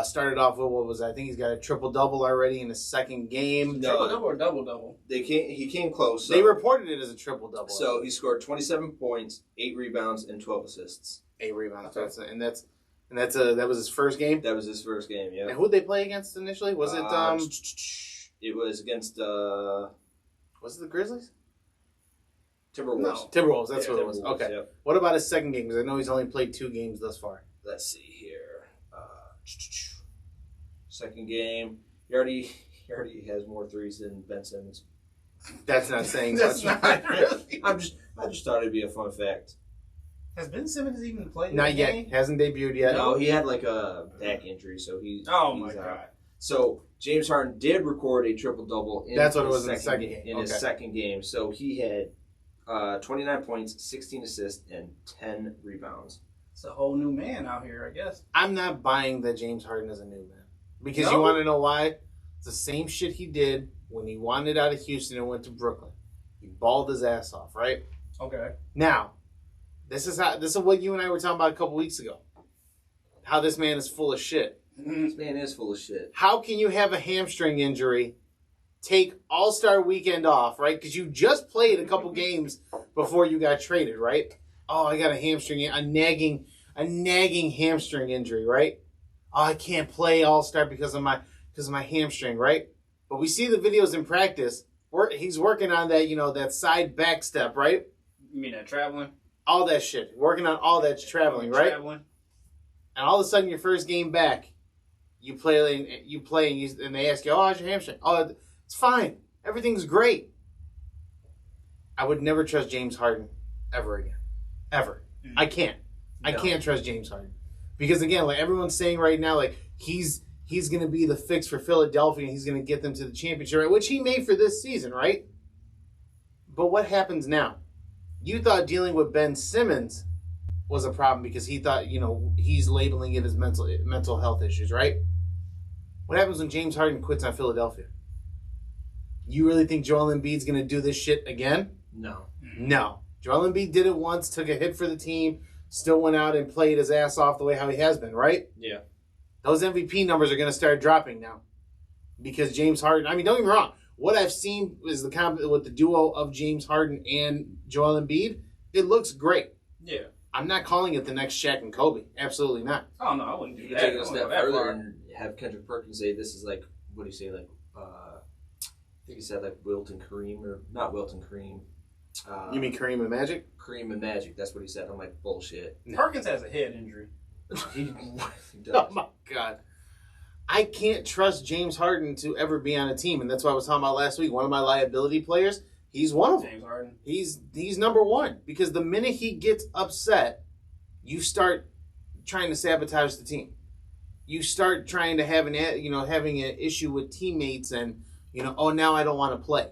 Started off with, what was that? I think he's got a triple-double already in his second game. No, triple-double or double-double? He came close. So, they reported it as a triple-double. So he scored 27 points, 8 rebounds, and 12 assists. 8 rebounds. Okay. And that was his first game? That was his first game, yeah. And who'd they play against initially? Was it It was against was it the Grizzlies? Timberwolves. No. Timberwolves, that's what it was. Timberwolves, Okay. Yep. What about his second game? Because I know he's only played 2 games thus far. Let's see here. Second game. He already has more threes than Ben Simmons. That's not saying That's much. not really. I just thought it'd be a fun fact. Has Ben Simmons even played? Not in the yet. game? Hasn't debuted yet. No, he had like a back injury, so he's my God. So James Harden did record a triple double. That's what it was in the second game. In his second game, so he had 29 points, 16 assists, and 10 rebounds. It's a whole new man out here, I guess. I'm not buying that James Harden is a new man. Because No? you want to know why? It's the same shit he did when he wanted out of Houston and went to Brooklyn. He balled his ass off, right? Okay. Now, this is what you and I were talking about a couple weeks ago. How this man is full of shit. This man is full of shit. How can you have a hamstring injury, take All-Star weekend off, right? Because you just played a couple games before you got traded, right? Oh, I got a nagging hamstring injury, right? Oh, I can't play All-Star because of my hamstring, right? But we see the videos in practice. He's working on that, that side back step, right? You mean that traveling? All that shit. Working on all that traveling, right? Traveling. And all of a sudden, your first game back, you play, and they ask you, "Oh, how's your hamstring?" "Oh, it's fine. Everything's great." I would never trust James Harden ever again, ever. I can't. No. I can't trust James Harden because again, like everyone's saying right now, like he's going to be the fix for Philadelphia, and he's going to get them to the championship, right? Which he made for this season, right? But what happens now? You thought dealing with Ben Simmons was a problem because he thought, he's labeling it as mental health issues, right? What happens when James Harden quits on Philadelphia? You really think Joel Embiid's going to do this shit again? No. No. Joel Embiid did it once, took a hit for the team, still went out and played his ass off the way how he has been, right? Yeah. Those MVP numbers are going to start dropping now because James Harden. I mean, don't get me wrong. What I've seen is with the duo of James Harden and Joel Embiid. It looks great. Yeah. I'm not calling it the next Shaq and Kobe. Absolutely not. Oh no, I wouldn't do You that. can take it a I step wouldn't go that further far. and have Kendrick Perkins say this is like, what do you say, like, I think he said like Wilton Kareem, or not Wilton Kareem. You mean Kareem and Magic? Kareem and Magic, that's what he said. I'm like, bullshit. Perkins has a head injury. he does. Oh my God. I can't trust James Harden to ever be on a team, and that's what I was talking about last week. One of my liability players, he's one of them. James Harden. He's number one because the minute he gets upset, you start trying to sabotage the team. You start trying to have having an issue with teammates, and oh, now I don't want to play.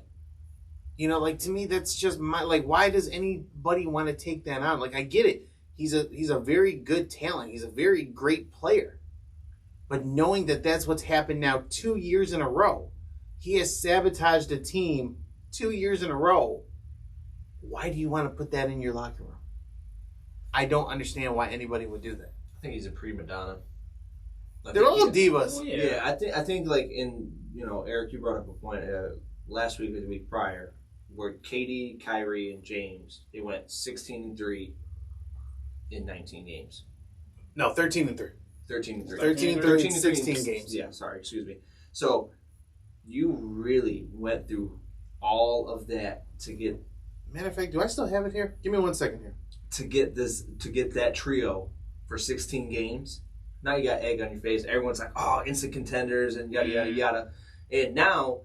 Like, to me, that's just why does anybody want to take that on? Like, I get it. He's a very good talent. He's a very great player. But knowing that that's what's happened now 2 years in a row, he has sabotaged a team 2 years in a row. Why do you want to put that in your locker room? I don't understand why anybody would do that. I think he's a prima donna. They're all divas. Oh, Yeah, I think like in, Eric, you brought up a point last week or the week prior where KD, Kyrie, and James, they went 16-3 in 19 games. No, 13-3. 13-3. 13-3 in 16 games. Yeah, sorry, excuse me. So you really went through all of that to get. Matter of fact, do I still have it here? Give me 1 second here. To get that trio for 16 games. Now you got egg on your face. Everyone's like, oh, instant contenders and yada yada yada. And now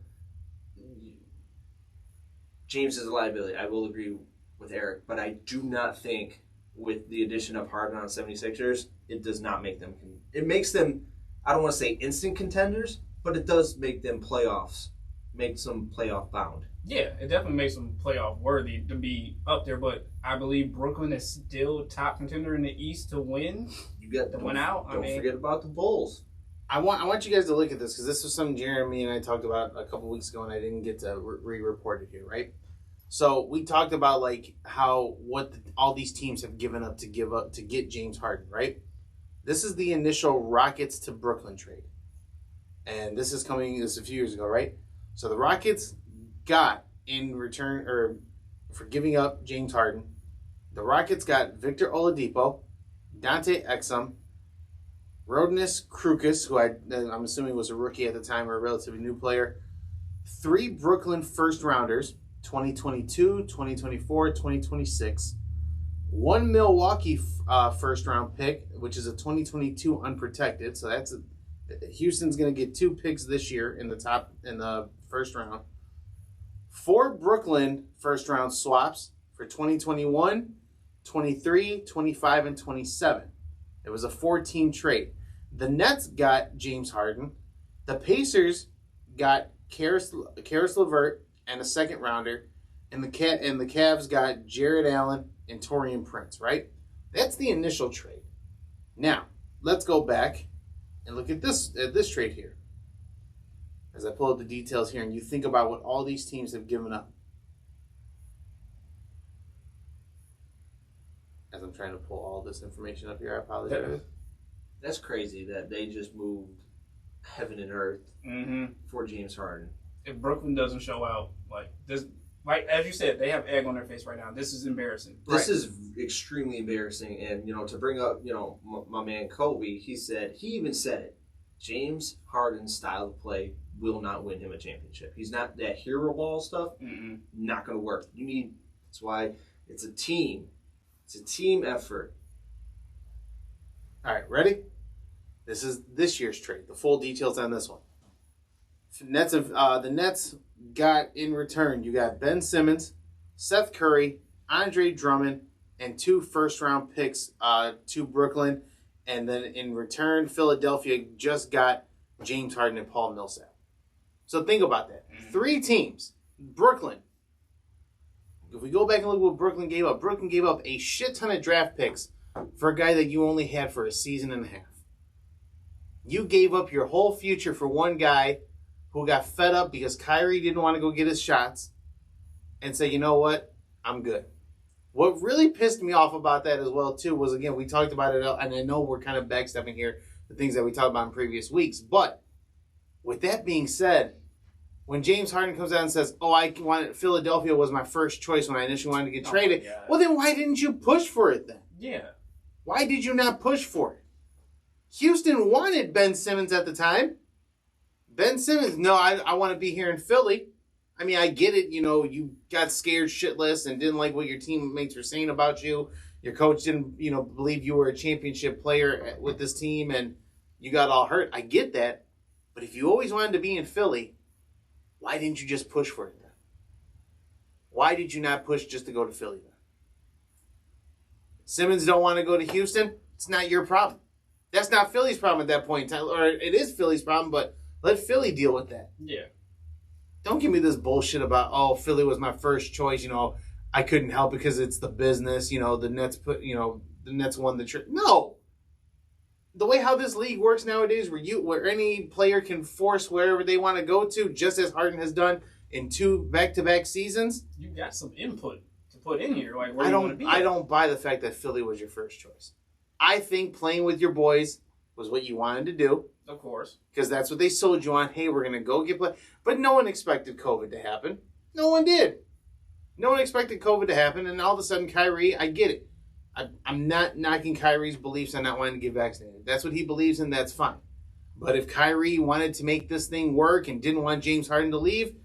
James is a liability. I will agree with Eric, but I do not think with the addition of Harden on 76ers, it does not make them. It makes them, I don't want to say instant contenders, but it does make them playoffs. Make some playoff bound. Yeah, it definitely makes them playoff worthy to be up there. But I believe Brooklyn is still top contender in the East to win. You got to win out. Don't forget about the Bulls. I want you guys to look at this because this was something Jeremy and I talked about a couple weeks ago, and I didn't get to re-report it here, right? So we talked about all these teams have given up to get James Harden, right? This is the initial Rockets to Brooklyn trade, and this is a few years ago, right? So the Rockets got in return, or for giving up James Harden, the Rockets got Victor Oladipo, Dante Exum, Rodimus Krukas, who I'm assuming was a rookie at the time or a relatively new player, 3 Brooklyn first-rounders, 2022, 2024, 2026, 1 Milwaukee first-round pick, which is a 2022 unprotected, so Houston's going to get 2 picks this year in the first round. 4 Brooklyn first-round swaps for 2021, 23, 25, and 27. It was a 4-team trade. The Nets got James Harden. The Pacers got Karis LeVert and a second-rounder. And the Cavs got Jared Allen and Taurean Prince, right? That's the initial trade. Now, let's go back and look at this trade here. As I pull up the details here and you think about what all these teams have given up. As I'm trying to pull all this information up here, I apologize. That's crazy that they just moved heaven and earth for James Harden. If Brooklyn doesn't show out like this, like as you said, they have egg on their face right now. This is embarrassing. This is extremely embarrassing. And, to bring up, my man Kobe, he even said it. James Harden's style of play will not win him a championship. He's not that hero ball stuff. Not going to work. That's why it's a team. It's a team effort. All right, ready? This is this year's trade. The full details on this one. The Nets got in return. You got Ben Simmons, Seth Curry, Andre Drummond, and 2 first-round picks to Brooklyn. And then in return, Philadelphia just got James Harden and Paul Millsap. So think about that. 3 teams. Brooklyn. If we go back and look at what Brooklyn gave up a shit ton of draft picks for a guy that you only had for a season and a half. You gave up your whole future for one guy who got fed up because Kyrie didn't want to go get his shots and say, you know what? I'm good. What really pissed me off about that as well, too, was, again, we talked about it, and I know we're kind of backstepping here, the things that we talked about in previous weeks, but with that being said, when James Harden comes out and says, Philadelphia was my first choice when I initially wanted to get traded, well, then why didn't you push for it then? Yeah. Why did you not push for it? Houston wanted Ben Simmons at the time. Ben Simmons, no, I want to be here in Philly. I mean, I get it. You got scared shitless and didn't like what your teammates were saying about you. Your coach didn't, believe you were a championship player with this team and you got all hurt. I get that. But if you always wanted to be in Philly, why didn't you just push for it then? Why did you not push just to go to Philly then? Simmons don't want to go to Houston? It's not your problem. That's not Philly's problem at that point in time. Or it is Philly's problem, but let Philly deal with that. Yeah. Don't give me this bullshit about, Philly was my first choice. I couldn't help because it's the business. The Nets the Nets won the trip. No. The way how this league works nowadays, where any player can force wherever they want to go to, just as Harden has done in 2 back-to-back seasons. You got some input to put in here, like where you want to be. I don't buy the fact that Philly was your first choice. I think playing with your boys was what you wanted to do. Of course. Because that's what they sold you on. Hey, we're going to go get play. But no one expected COVID to happen. No one did. No one expected COVID to happen. And all of a sudden, Kyrie, I get it. I'm not knocking Kyrie's beliefs on not wanting to get vaccinated. That's what he believes in. That's fine. But if Kyrie wanted to make this thing work and didn't want James Harden to leave,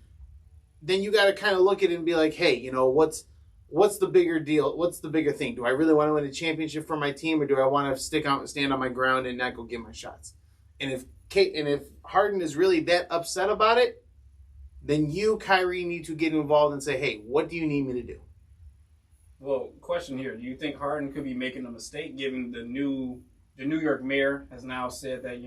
then you got to kind of look at it and be like, hey, what's the bigger deal? What's the bigger thing? Do I really want to win a championship for my team, or do I want to stand on my ground and not go get my shots? And if Harden is really that upset about it, then you, Kyrie, need to get involved and say, hey, what do you need me to do? Well, question here. Do you think Harden could be making a mistake given the New York mayor has now said that,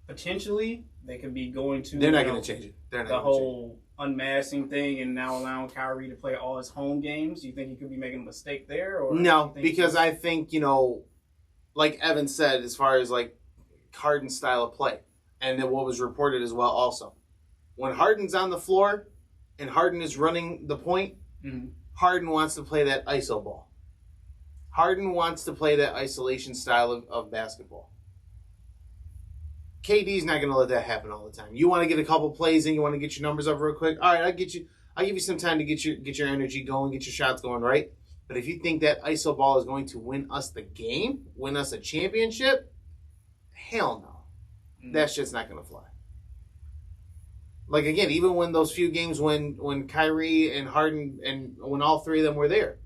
potentially they could be going to... They're not going to change it. The whole unmasking thing and now allowing Kyrie to play all his home games. Do you think he could be making a mistake there? Or no, because I think, like Evan said, as far as like Harden's style of play, and then what was reported as well also. When Harden's on the floor and Harden is running the point, Harden wants to play that iso ball. Harden wants to play that isolation style of basketball. KD's not going to let that happen all the time. You want to get a couple plays in, you want to get your numbers up real quick. All right, I'll give you some time to get your energy going, get your shots going, right? But if you think that iso ball is going to win us the game, win us a championship, hell no. That's just not going to fly. Like, again, even when those few games when Kyrie and Harden and when all three of them were there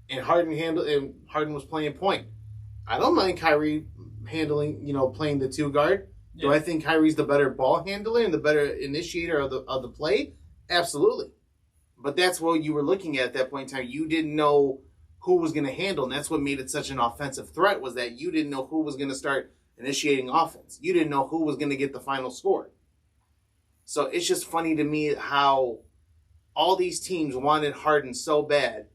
and Harden was playing point, I don't mind Kyrie handling, playing the 2 guard. Yeah. Do I think Kyrie's the better ball handler and the better initiator of the play? Absolutely. But that's what you were looking at that point in time. You didn't know who was going to handle, and that's what made it such an offensive threat, was that you didn't know who was going to start initiating offense. You didn't know who was going to get the final score. So it's just funny to me how all these teams wanted Harden so bad.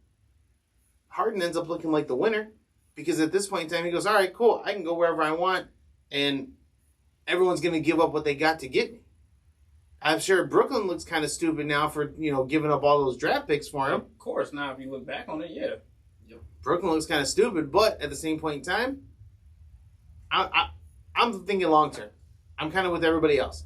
Harden ends up looking like the winner because at this point in time, he goes, all right, cool, I can go wherever I want, and everyone's going to give up what they got to get me. I'm sure Brooklyn looks kind of stupid now for, giving up all those draft picks for him. Of course. Now, if you look back on it, yeah. Yep. Brooklyn looks kind of stupid, but at the same point in time, I'm thinking long term. I'm kind of with everybody else.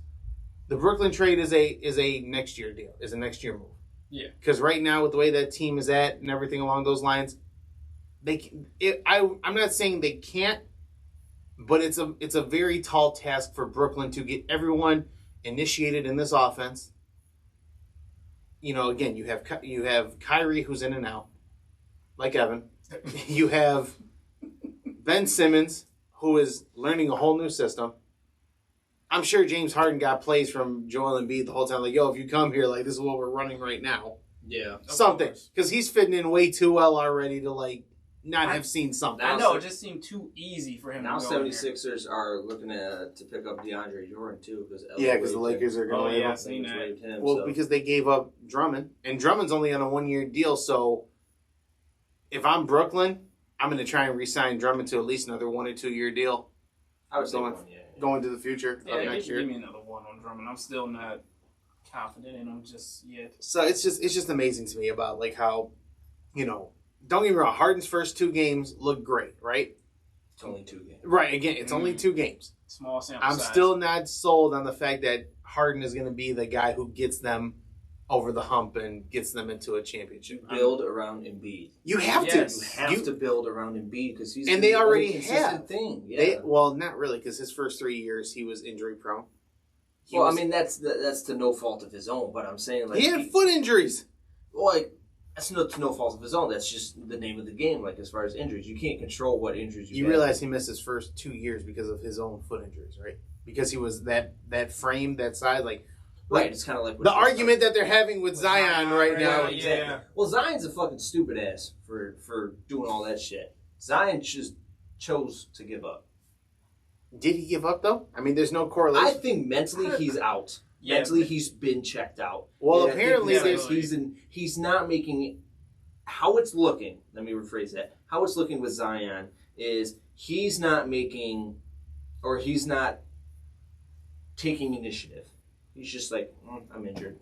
The Brooklyn trade is a next year deal, is a next year move. Yeah. Because right now, with the way that team is at and everything along those lines, I'm not saying they can't, but it's a very tall task for Brooklyn to get everyone initiated in this offense. Again, you have Kyrie, who's in and out, like Evan. You have Ben Simmons, who is learning a whole new system. I'm sure James Harden got plays from Joel Embiid the whole time. Like, yo, if you come here, like, this is what we're running right now. Yeah. Something. Because he's fitting in way too well already to, like, not have seen something. I know. It just seemed too easy for him now to go 76ers are looking to pick up DeAndre Jordan, too. Because the Lakers are going to yeah, I've seen that. Well, because they gave up Drummond. And Drummond's only on a 1-year deal. So, if I'm Brooklyn, I'm going to try and re-sign Drummond to at least another 1 or 2 year deal. I was going going to the future of next year. Give me another one on Drummond. I'm still not confident in him just yet. So it's just amazing to me about like how, don't get me wrong, Harden's first 2 games looked great, right? It's only 2 games. Right, again, it's only 2 games. Small sample I'm size. still not sold on the fact that Harden is going to be the guy who gets them over the hump and gets them into a championship. Build around Embiid. You have Yes. to. You have to build around Embiid because he's And the they only already consistent have. thing. Yeah. Well, not really, because his first 3 years he was injury prone. I mean that's to no fault of his own, but I'm saying like he had foot injuries. like that's to no fault of his own. That's just the name of the game. Like as far as injuries, you can't control what injuries you You have. realize he missed his first 2 years because of his own foot injuries, right? Because he was that frame, that size, like right. It's kind of like what the you're argument that they're having with Zion right now. Yeah. Well, Zion's a fucking stupid ass for doing all that shit. Zion just chose to give up. Did he give up though? I mean, there's no I correlation. think mentally he's out. Yeah. Mentally he's been checked out. Well, And I think apparently he's not making how it's looking. Let me rephrase that. How it's looking with Zion is he's not making or he's not taking initiative. He's just like I'm injured.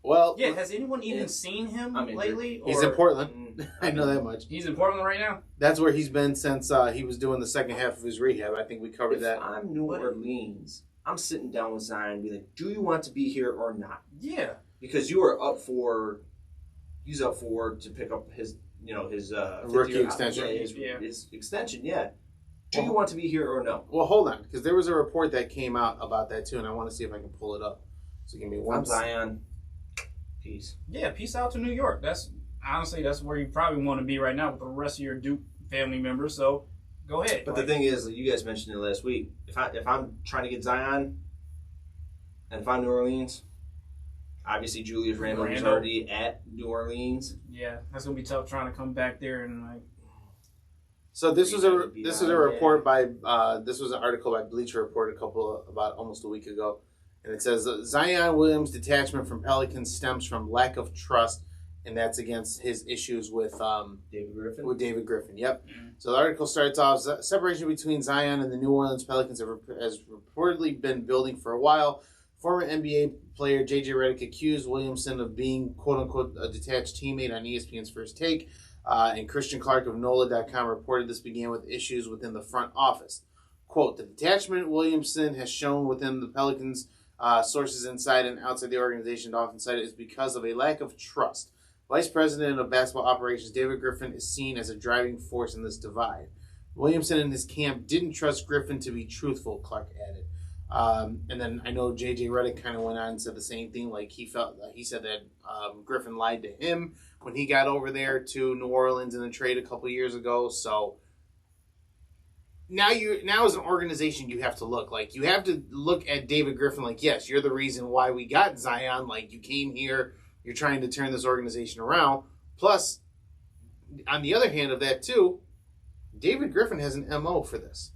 Well, Yeah, has anyone even Yeah. seen him I'm injured. lately? he's or- in Portland. I know that much. He's in Portland right now? That's where he's been since he was doing the second half of his rehab. I think we covered If that. I'm New Orleans, I'm sitting down with Zion and be like, do you want to be here or not? Yeah. Because you are up for he's up for to pick up his Rookie 50-year extension. his extension, yeah. Do you want to be here or no? Well, hold on, because there was a report that came out about that too, and I want to see if I can pull it up. So give me I'm one. Zion. Peace. Yeah, peace out to New York. That's where you probably want to be right now with the rest of your Duke family members. So go ahead. But the thing is, you guys mentioned it last week. If I'm trying to get Zion, and if I'm New Orleans, obviously Julius Randle was already at New Orleans. Yeah, that's gonna be tough trying to come back there and like. So this was a report by this was an article by Bleacher Report about almost a week ago, and it says Zion Williams' detachment from Pelicans stems from lack of trust, and that's against his issues with David Griffin. With David Griffin, yep. So the article starts off: separation between Zion and the New Orleans Pelicans has reportedly been building for a while. Former NBA player J.J. Redick accused Williamson of being "quote-unquote" a detached teammate on ESPN's First Take. And Christian Clark of NOLA.com reported this began with issues within the front office. Quote, the detachment Williamson has shown within the Pelicans, sources inside and outside the organization often cited, is because of a lack of trust. Vice President of Basketball Operations David Griffin is seen as a driving force in this divide. Williamson and his camp didn't trust Griffin to be truthful, Clark added. And then I know J.J. Redick kind of went on and said the same thing. Like he said that Griffin lied to him when he got over there to New Orleans in a trade a couple years ago. So now as an organization, you have to look at David Griffin like, yes, you're the reason why we got Zion. Like you came here, you're trying to turn this organization around. Plus, on the other hand of that too, David Griffin has an MO for this.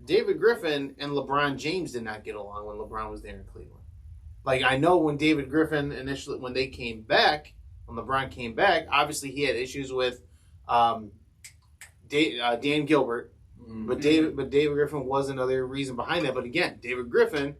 David Griffin and LeBron James did not get along when LeBron was there in Cleveland. Like I know when David Griffin initially when LeBron came back, obviously he had issues with Dan Gilbert, but David Griffin was another reason behind that. But again, David Griffin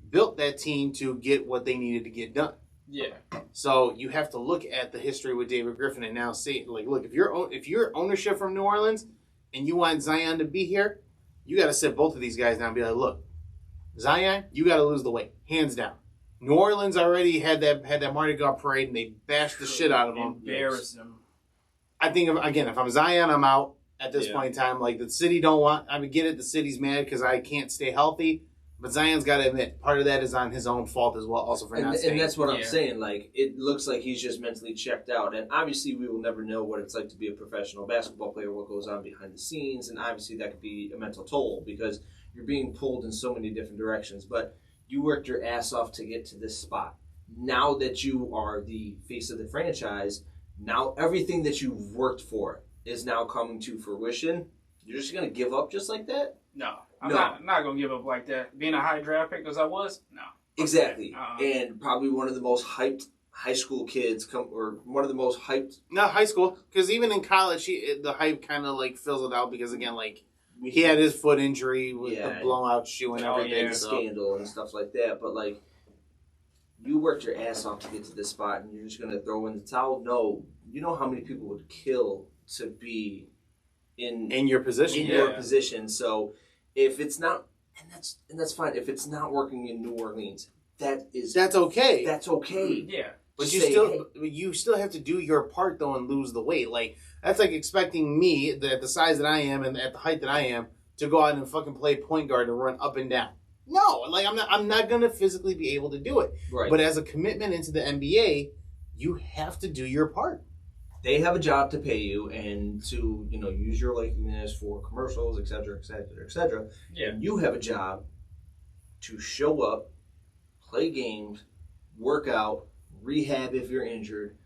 built that team to get what they needed to get done. Yeah. So you have to look at the history with David Griffin and now say, like, look, if you're ownership from New Orleans and you want Zion to be here, you got to sit both of these guys down and be like, look, Zion, you got to lose the weight, hands down. New Orleans already had that Mardi Gras parade and they bashed the shit out of him. Embarrass him. I think if I'm Zion, I'm out at this point in time. Like the city don't want. I mean, get it. The city's mad because I can't stay healthy. But Zion's got to admit, part of that is on his own fault as well. Also for not staying. And that's what I'm saying. Like it looks like he's just mentally checked out. And obviously, we will never know what it's like to be a professional basketball player. What goes on behind the scenes, and obviously that could be a mental toll because you're being pulled in so many different directions. But you worked your ass off to get to this spot. Now that you are the face of the franchise, now everything that you've worked for is now coming to fruition. You're just going to give up just like that? No. I'm not going to give up like that. Being a high draft pick as I was, no. Exactly. And probably one of the most hyped high school kids or one of the most hyped. Not high school, because even in college, the hype kind of like fizzled out because, again, like, he had his foot injury with the blowout shoe and everything. Scandal and stuff like that. But, like, you worked your ass off to get to this spot, and you're just going to throw in the towel. No, you know how many people would kill to be in your position. In your position. So if it's not, and that's fine. If it's not working in New Orleans, that's okay. That's okay. Yeah. But you still have to do your part though and lose the weight. Like that's like expecting me at the size that I am and at the height that I am to go out and fucking play point guard and run up and down. No, like I'm not gonna physically be able to do it. Right. But as a commitment into the NBA, you have to do your part. They have a job to pay you and to, use your likeness for commercials, et cetera, et cetera, et cetera. Yeah. And you have a job to show up, play games, work out, rehab if you're injured,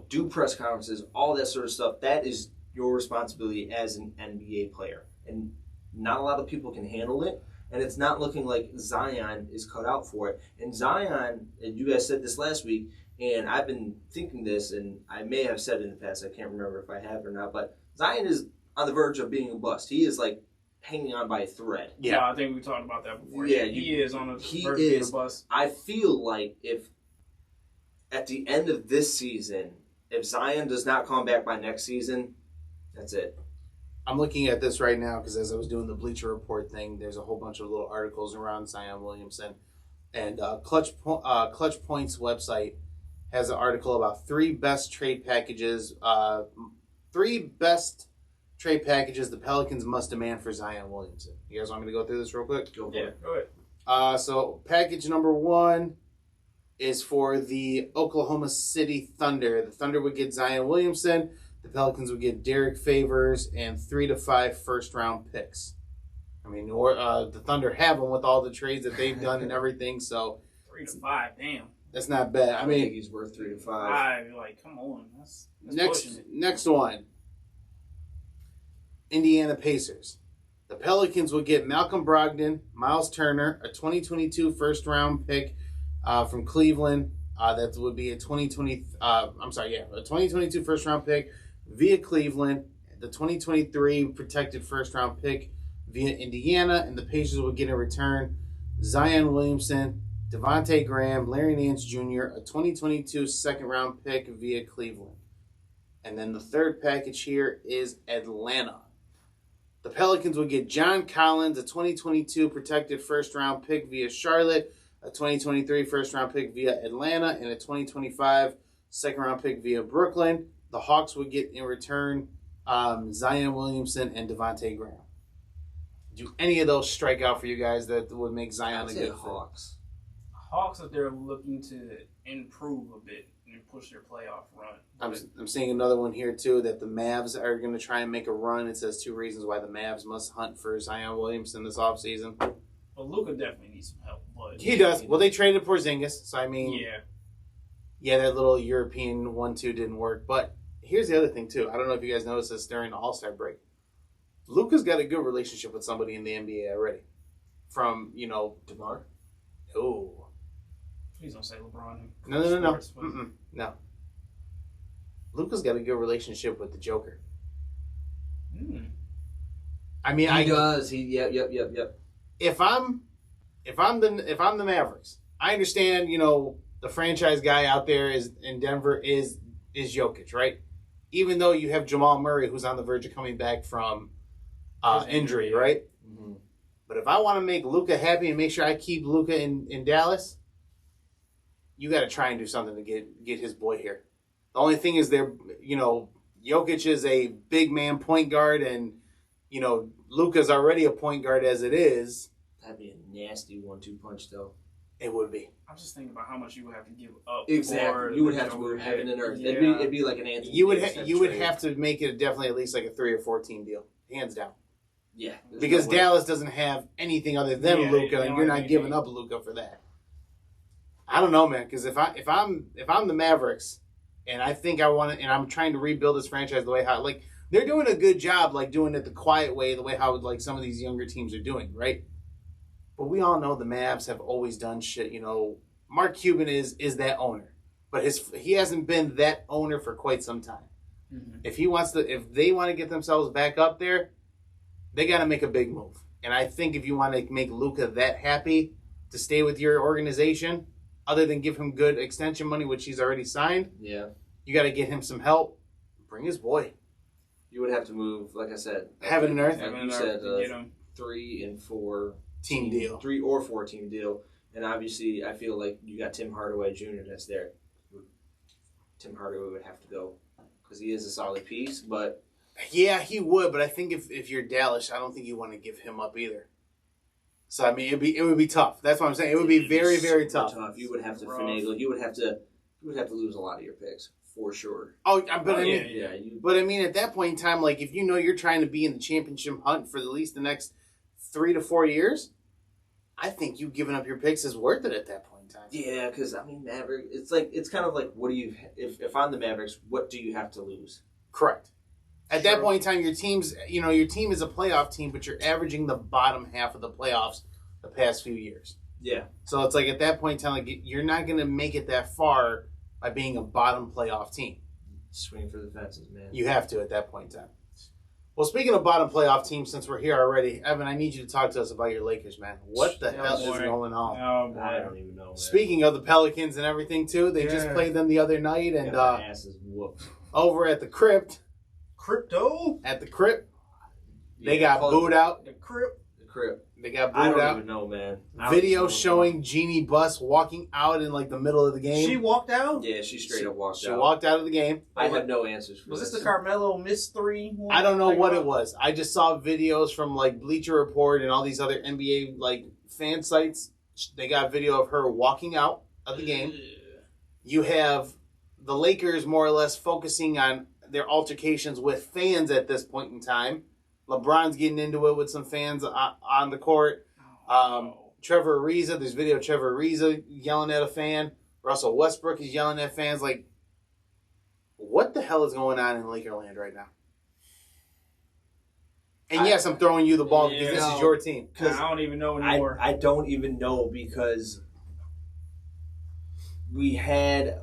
do press conferences, all that sort of stuff. That is your responsibility as an NBA player. And not a lot of people can handle it. And it's not looking like Zion is cut out for it. And Zion, and you guys said this last week, and I've been thinking this, and I may have said it in the past, I can't remember if I have or not, but Zion is on the verge of being a bust. He is like hanging on by a thread. Yeah, I think we talked about that before. Yeah, he is on the verge of being a bust. I feel like if at the end of this season, if Zion does not come back by next season, that's it. I'm looking at this right now because as I was doing the Bleacher Report thing, there's a whole bunch of little articles around Zion Williamson. And Clutch Point's website has an article about three best trade packages the Pelicans must demand for Zion Williamson. You guys want me to go through this real quick? Go ahead. So package number 1 is for the Oklahoma City Thunder. The Thunder would get Zion Williamson. The Pelicans would get Derek Favors and 3 to 5 first-round picks. I mean, the Thunder have them with all the trades that they've done and everything. So 3 to 5, damn. That's not bad. I mean, think he's worth 3 to 5. Like, come on, that's next one. Indiana Pacers. The Pelicans will get Malcolm Brogdon, Miles Turner, a 2022 first-round pick from Cleveland. That would be a 2022 first-round pick via Cleveland. The 2023 protected first-round pick via Indiana, and the Pacers will get in return Zion Williamson, Devontae Graham, Larry Nance Jr., a 2022 second-round pick via Cleveland. And then the third package here is Atlanta. The Pelicans will get John Collins, a 2022 protected first-round pick via Charlotte, a 2023 first-round pick via Atlanta, and a 2025 second-round pick via Brooklyn. The Hawks would get in return Zion Williamson and Devontae Graham. Do any of those strike out for you guys that would make Zion a good Hawks? Hawks, if they're looking to improve a bit and push their playoff run. I'm seeing another one here, too, that the Mavs are going to try and make a run. It says 2 reasons why the Mavs must hunt for Zion Williamson this offseason. Well, Luka definitely needs some help. But he does. Well, they traded Porzingis, so I mean... Yeah, that little European 1-2 didn't work. But here's the other thing, too. I don't know if you guys noticed this during the All-Star break. Luka's got a good relationship with somebody in the NBA already. From, DeMar? Oh. Please don't say LeBron. No. No. Luka's got a good relationship with the Joker. I mean, he does. Yep. If I'm the Mavericks, I understand, the franchise guy out there is in Denver is Jokic, right? Even though you have Jamal Murray, who's on the verge of coming back from injury, right? Mm-hmm. But if I want to make Luka happy and make sure I keep Luka in Dallas, you got to try and do something to get his boy here. The only thing is Jokic is a big man point guard, and Luka's already a point guard as it is. That'd be a nasty 1-2 punch, though. It would be. I'm just thinking about how much you would have to give up. Exactly. You would have to move heaven and earth. Yeah. It'd be like an Anthony. You would have to make it definitely at least like a 3 or 4 team deal, hands down. Yeah. Because Dallas doesn't have anything other than Luka, and you're not giving up Luka for that. I don't know, man. Because if I'm the Mavericks, and I think I want to, and I'm trying to rebuild this franchise the way how they're doing a good job, doing it the quiet way, the way how some of these younger teams are doing, right? But we all know the Mavs have always done shit. Mark Cuban is that owner, but he hasn't been that owner for quite some time. Mm-hmm. If they want to get themselves back up there, they got to make a big move. And I think if you want to make Luka that happy to stay with your organization, other than give him good extension money, which he's already signed. Yeah. You got to get him some help. Bring his boy. You would have to move, like I said. Heaven and earth. Like you said, 3 and 4 team deal. 3 or 4 team deal. And obviously, I feel like you got Tim Hardaway Jr. that's there. Tim Hardaway would have to go because he is a solid piece, but... Yeah, he would, but I think if you're Dallas, I don't think you want to give him up either. So, I mean, it would be tough. That's what I'm saying. It would be very, very tough. You would have to finagle. You would have to lose a lot of your picks, for sure. Oh, but I mean... Yeah. But I mean, at that point in time, like, if you know you're trying to be in the championship hunt for at least the next 3 to 4 years, I think you giving up your picks is worth it at that point in time. Yeah, because, I mean, Maverick, it's kind of like, what do you... If I'm the Mavericks, what do you have to lose? Correct. At that point in time, your team is a playoff team, but you're averaging the bottom half of the playoffs the past few years. Yeah. So it's like at that point in time, like you're not going to make it that far by being a bottom playoff team. Swing for the fences, man. You have to at that point in time. Well, speaking of bottom playoff teams, since we're here already, Evan, I need you to talk to us about your Lakers, man. What the hell is going on? Oh, boy. I don't even know, man. Speaking of the Pelicans and everything, too, they just played them the other night. And asses whooped. over at the Crypt. Crypto? At the Crypt. They got booed out. The Crypt? The Crypt. They got I booed don't out. even know, man. Video showing Jeannie Buss walking out in like the middle of the game. She walked out? Yeah, she straight up walked out. She walked out of the game. I have no answers for Was this the Carmelo Miss 3 one? I don't know what it was. I just saw videos from like Bleacher Report and all these other NBA like fan sites. They got video of her walking out of the game. You have the Lakers more or less focusing on their altercations with fans at this point in time. LeBron's getting into it with some fans on the court. Trevor Ariza, there's video of Trevor Ariza yelling at a fan. Russell Westbrook is yelling at fans. Like, what the hell is going on in Lakerland right now? And yes, I'm throwing you the ball because this is your team. I don't even know anymore. I don't even know because we had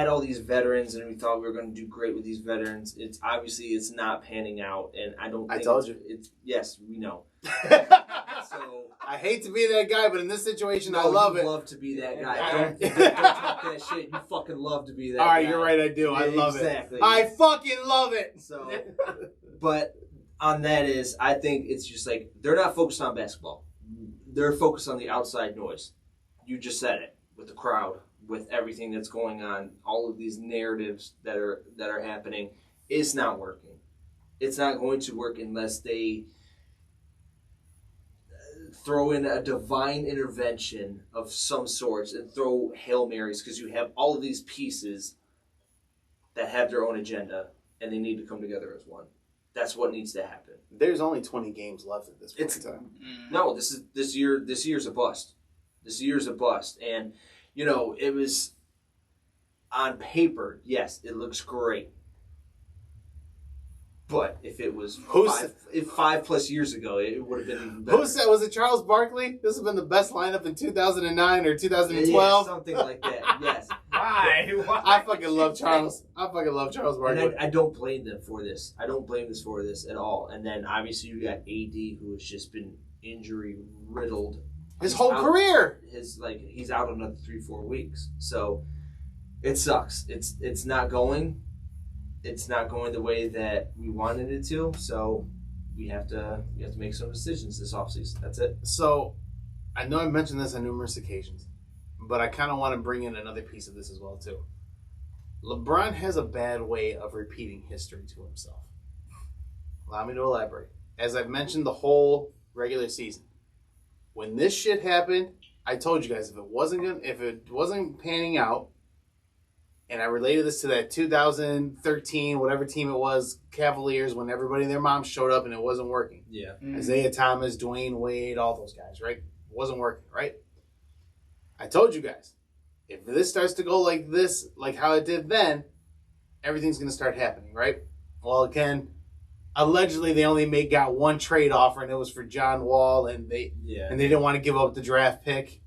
all these veterans and we thought we were going to do great with these veterans. It's obviously it's not panning out, and I don't. Think I told you. It's yes, we know. So I hate to be that guy, but in this situation, I you love it. Love to be that guy. Don't talk that shit. You fucking love to be that. All right, guy. You're right. I do. I love exactly. it. I fucking love it. So, but on that is, I think it's just like they're not focused on basketball. They're focused on the outside noise. You just said it with the crowd, with everything that's going on, all of these narratives that are happening. It's not working. It's not going to work unless they throw in a divine intervention of some sorts and throw Hail Marys, because you have all of these pieces that have their own agenda and they need to come together as one. That's what needs to happen. There's only 20 games left at this point in time. No, this year's a bust. This year's a bust. And, you know, it was on paper, yes, it looks great. But if it was 5+ years ago, it would have been even better. Who said, was it Charles Barkley? This has been the best lineup in 2009 or 2012? Yeah, something like that, yes. Why? I fucking love Charles. I fucking love Charles Barkley. And I don't blame them for this. I don't blame this for this at all. And then obviously you got AD, who has just been injury riddled his whole career. He's out another 3-4 weeks. So it sucks. It's not going. It's not going the way that we wanted it to. So we have to make some decisions this offseason. That's it. So I know I've mentioned this on numerous occasions, but I kind of want to bring in another piece of this as well too. LeBron has a bad way of repeating history to himself. Allow me to elaborate. As I've mentioned the whole regular season, when this shit happened, I told you guys if it wasn't panning out, and I related this to that 2013, whatever team it was, Cavaliers, when everybody and their mom showed up and it wasn't working. Yeah. Isaiah Thomas, Dwayne Wade, all those guys, right? It wasn't working, right? I told you guys, if this starts to go like this, like how it did then, everything's going to start happening, right? Well, again, allegedly they only got one trade offer, and it was for John Wall, and they didn't want to give up the draft pick.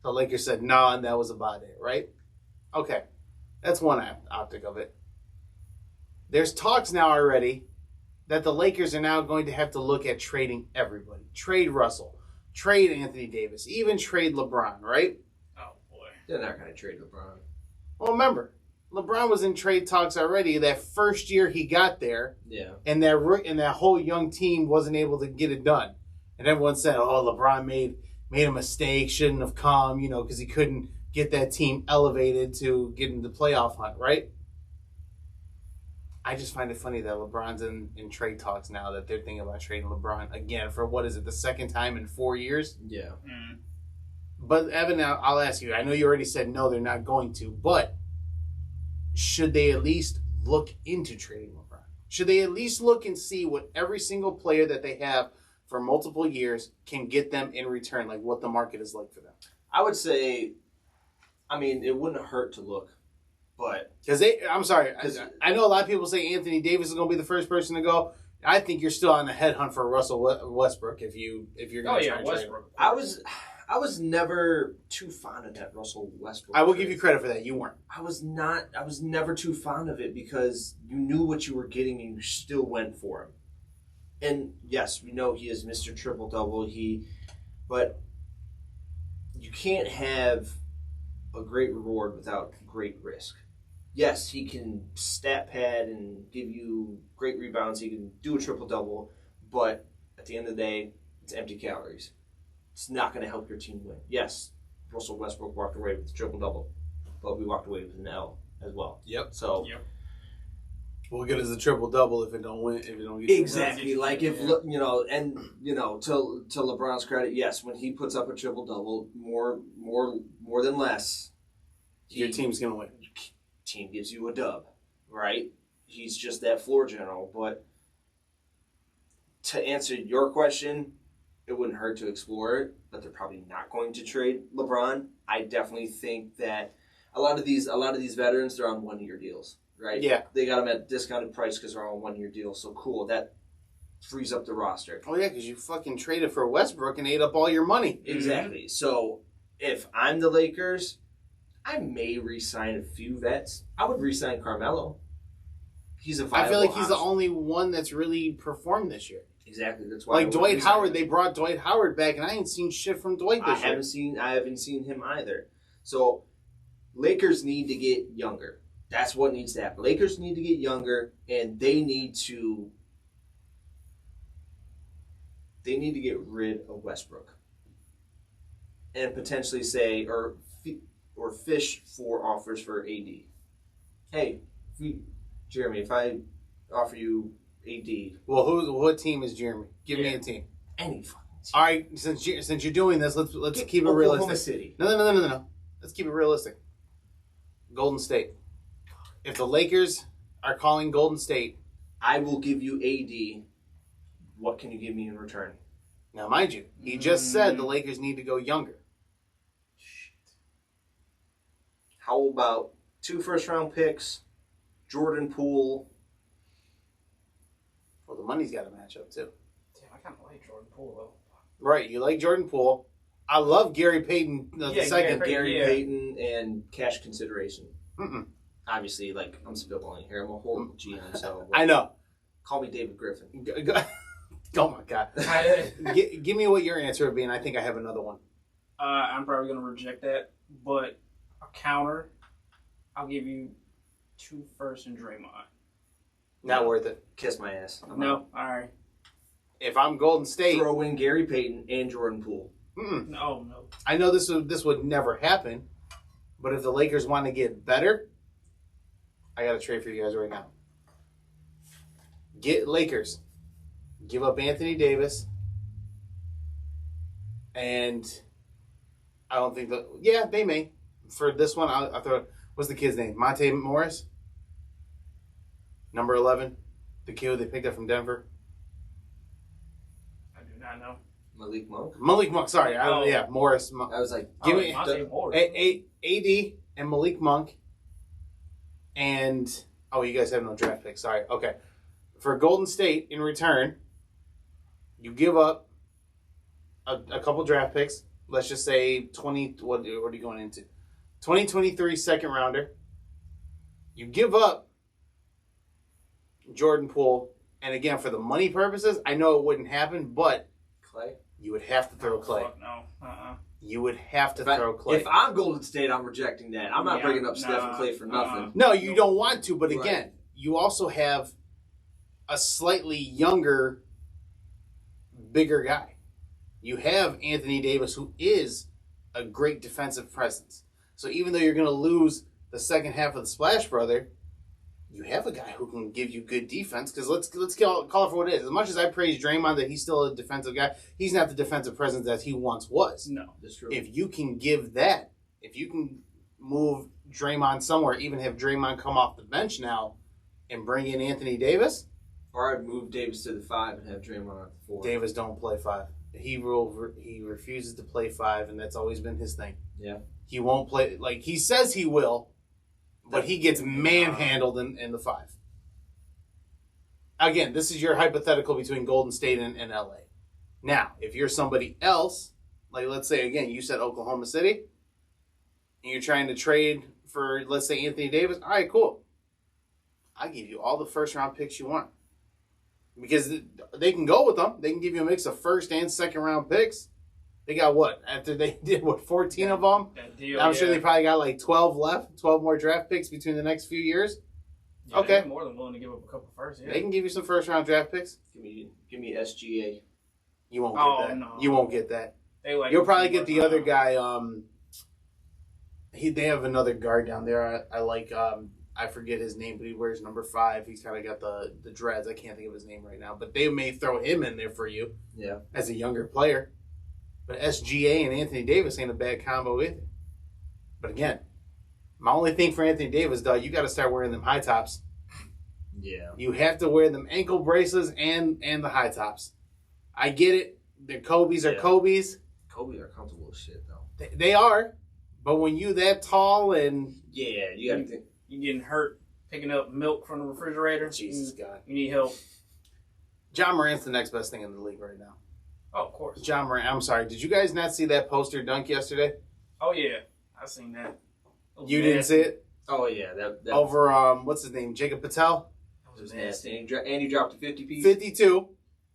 The Lakers said no, and that was about it, right? Okay. That's one optic of it. There's talks now already that the Lakers are now going to have to look at trading everybody. Trade Russell. trade Anthony Davis, even trade LeBron, right? Oh boy. They're not going to trade LeBron. Well, remember, LeBron was in trade talks already that first year he got there. Yeah. And that whole young team wasn't able to get it done. And everyone said, "Oh, LeBron made a mistake, shouldn't have come, because he couldn't get that team elevated to get in the playoff hunt," right? I just find it funny that LeBron's in trade talks now, that they're thinking about trading LeBron again for, what is it, the second time in 4 years? Yeah. Mm. But, Evan, I'll ask you. I know you already said no, they're not going to, but should they at least look into trading LeBron? Should they at least look and see what every single player that they have for multiple years can get them in return, like what the market is like for them? I would say, it wouldn't hurt to look, but Because I know a lot of people say Anthony Davis is going to be the first person to go. I think you're still on the headhunt for Russell Westbrook if you're going to try and trade him. Westbrook. I was never too fond of that Russell Westbrook. I will give you credit for that. You weren't. I was never too fond of it because you knew what you were getting and you still went for him. And yes, we know he is Mr. Triple-Double. But you can't have a great reward without great risk. Yes, he can stat pad and give you great rebounds. He can do a triple-double, but at the end of the day, it's empty calories. It's not going to help your team win. Yes, Russell Westbrook walked away with the triple-double, but we walked away with an L as well. Yep. So, What good is a triple-double if it don't win? If it don't get exactly. Like if to LeBron's credit, yes, when he puts up a triple-double, more than less, your team's gonna win. Team gives you a dub, right? He's just that floor general. But to answer your question, it wouldn't hurt to explore it, but they're probably not going to trade LeBron. I definitely think that a lot of these veterans, they're on 1-year deals, right? Yeah. They got them at a discounted price because they're on 1-year deals. So cool, that frees up the roster. Oh yeah, because you fucking traded for Westbrook and ate up all your money. Exactly. So if I'm the Lakers, I may re-sign a few vets. I would re-sign Carmelo. He's a viable I feel like he's the option. only one that's really performed this year. Exactly. That's why. Like Dwight Howard, they brought Dwight Howard back, and I ain't seen shit from Dwight this year. I haven't seen him either. So, Lakers need to get younger. That's what needs to happen. Lakers need to get younger, and they need to get rid of Westbrook, and potentially say or fish for offers for AD. Hey, Jeremy, if I offer you AD, Well, what team is Jeremy? Give me a team. any fucking team. All right, since you're doing this, let's keep it Oklahoma realistic. City. No. Let's keep it realistic. Golden State. If the Lakers are calling Golden State, I will give you AD. What can you give me in return? now mind you, he just said the Lakers need to go younger. How about 2 first-round picks, Jordan Poole? Well, the money's got to match up too. Damn, I kind of like Jordan Poole though. Right, you like Jordan Poole. I love Gary Payton the second. Gary Payton and cash consideration. Mm-mm. Obviously, like, I'm spitballing here. I'm a whole GM, so I know. call me David Griffin. Oh my God. Give me what your answer would be, and I think I have another one. I'm probably going to reject that, but a counter, I'll give you 2 firsts and Draymond. Not worth it. Kiss my ass. No? All right. If I'm Golden State, Throw in Gary Payton and Jordan Poole. No. I know this would never happen, but if the Lakers want to get better, I got to trade for you guys right now. Get Lakers. Give up Anthony Davis. And I don't think that... Yeah, they may. For this one, I thought... What's the kid's name? Monte Morris? Number 11? The kid they picked up from Denver? I do not know. Malik Monk. Malik Monk, sorry. Yeah, Morris. I was like, Give me Monte Morris. AD and Malik Monk. And... Oh, you guys have no draft picks. Sorry. Okay. For Golden State, in return, you give up a couple draft picks. Let's just say 20... What are you going into? 2023 second rounder. You give up Jordan Poole. And again, for the money purposes, I know it wouldn't happen, but Clay. You would have to throw Clay. Fuck no. You would have to throw Clay. If I'm Golden State, I'm rejecting that. I'm not bringing up Steph and Clay for nothing. No, you don't want to. But again, you also have a slightly younger, bigger guy. You have Anthony Davis, who is a great defensive presence. So even though you're going to lose the second half of the Splash Brother, you have a guy who can give you good defense. Because let's call it for what it is. As much as I praise Draymond that he's still a defensive guy, he's not the defensive presence that he once was. No, that's true. If you can give that, if you can move Draymond somewhere, even have Draymond come off the bench now and bring in Anthony Davis. Or I'd move Davis to the 5 and have Draymond at the 4. Davis don't play 5. He refuses to play 5, and that's always been his thing. Yeah. He won't play, like, he says he will, but he gets manhandled in the 5. Again, this is your hypothetical between Golden State and LA. Now, if you're somebody else, like let's say, again, you said Oklahoma City, and you're trying to trade for, let's say, Anthony Davis, all right, cool. I give you all the first-round picks you want. Because they can go with them. They can give you a mix of first and second-round picks. They got what? After they did, 14 of them? I'm sure they probably got like 12 left, 12 more draft picks between the next few years. Yeah, okay. They're more than willing to give up a couple first. Yeah. They can give you some first-round draft picks. Give me SGA. You won't get that. No. You won't get that. You'll probably get the other guy. They have another guard down there. I like. I forget his name, but he wears number 5. He's kind of got the dreads. I can't think of his name right now, but they may throw him in there for you. Yeah. As a younger player. But SGA and Anthony Davis ain't a bad combo either. But again, my only thing for Anthony Davis, dog, you got to start wearing them high tops. Yeah. You have to wear them ankle braces and the high tops. I get it. The Kobe's are Kobe's. Kobe's are comfortable as shit, though. They are. But when you that tall and... Yeah, you got to think. You getting hurt picking up milk from the refrigerator. Jesus God. You need help. John Morant's the next best thing in the league right now. Oh, of course. John Morant. I'm sorry. Did you guys not see that poster dunk yesterday? Oh, yeah. I seen that. You didn't see it? Oh, yeah. That over, what's his name? Jacob Patel? That was nasty. And he dropped a 50 piece. 52.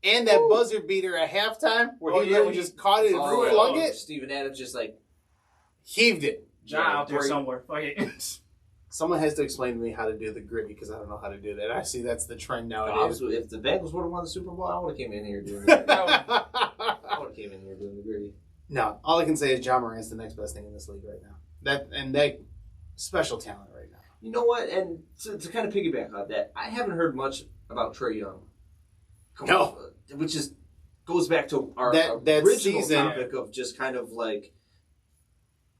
And that buzzer beater at halftime where he literally just caught it and flung it. Steven Adams just like heaved it. John out there somewhere. Fuck it. Someone has to explain to me how to do the gritty because I don't know how to do that. I see that's the trend nowadays. If the Bengals would have won the Super Bowl, I would have came in here doing the gritty. No, all I can say is John Morant's the next best thing in this league right now. That special talent right now. You know what? And to kind of piggyback on that, I haven't heard much about Trae Young. Which goes back to our original topic of just kind of like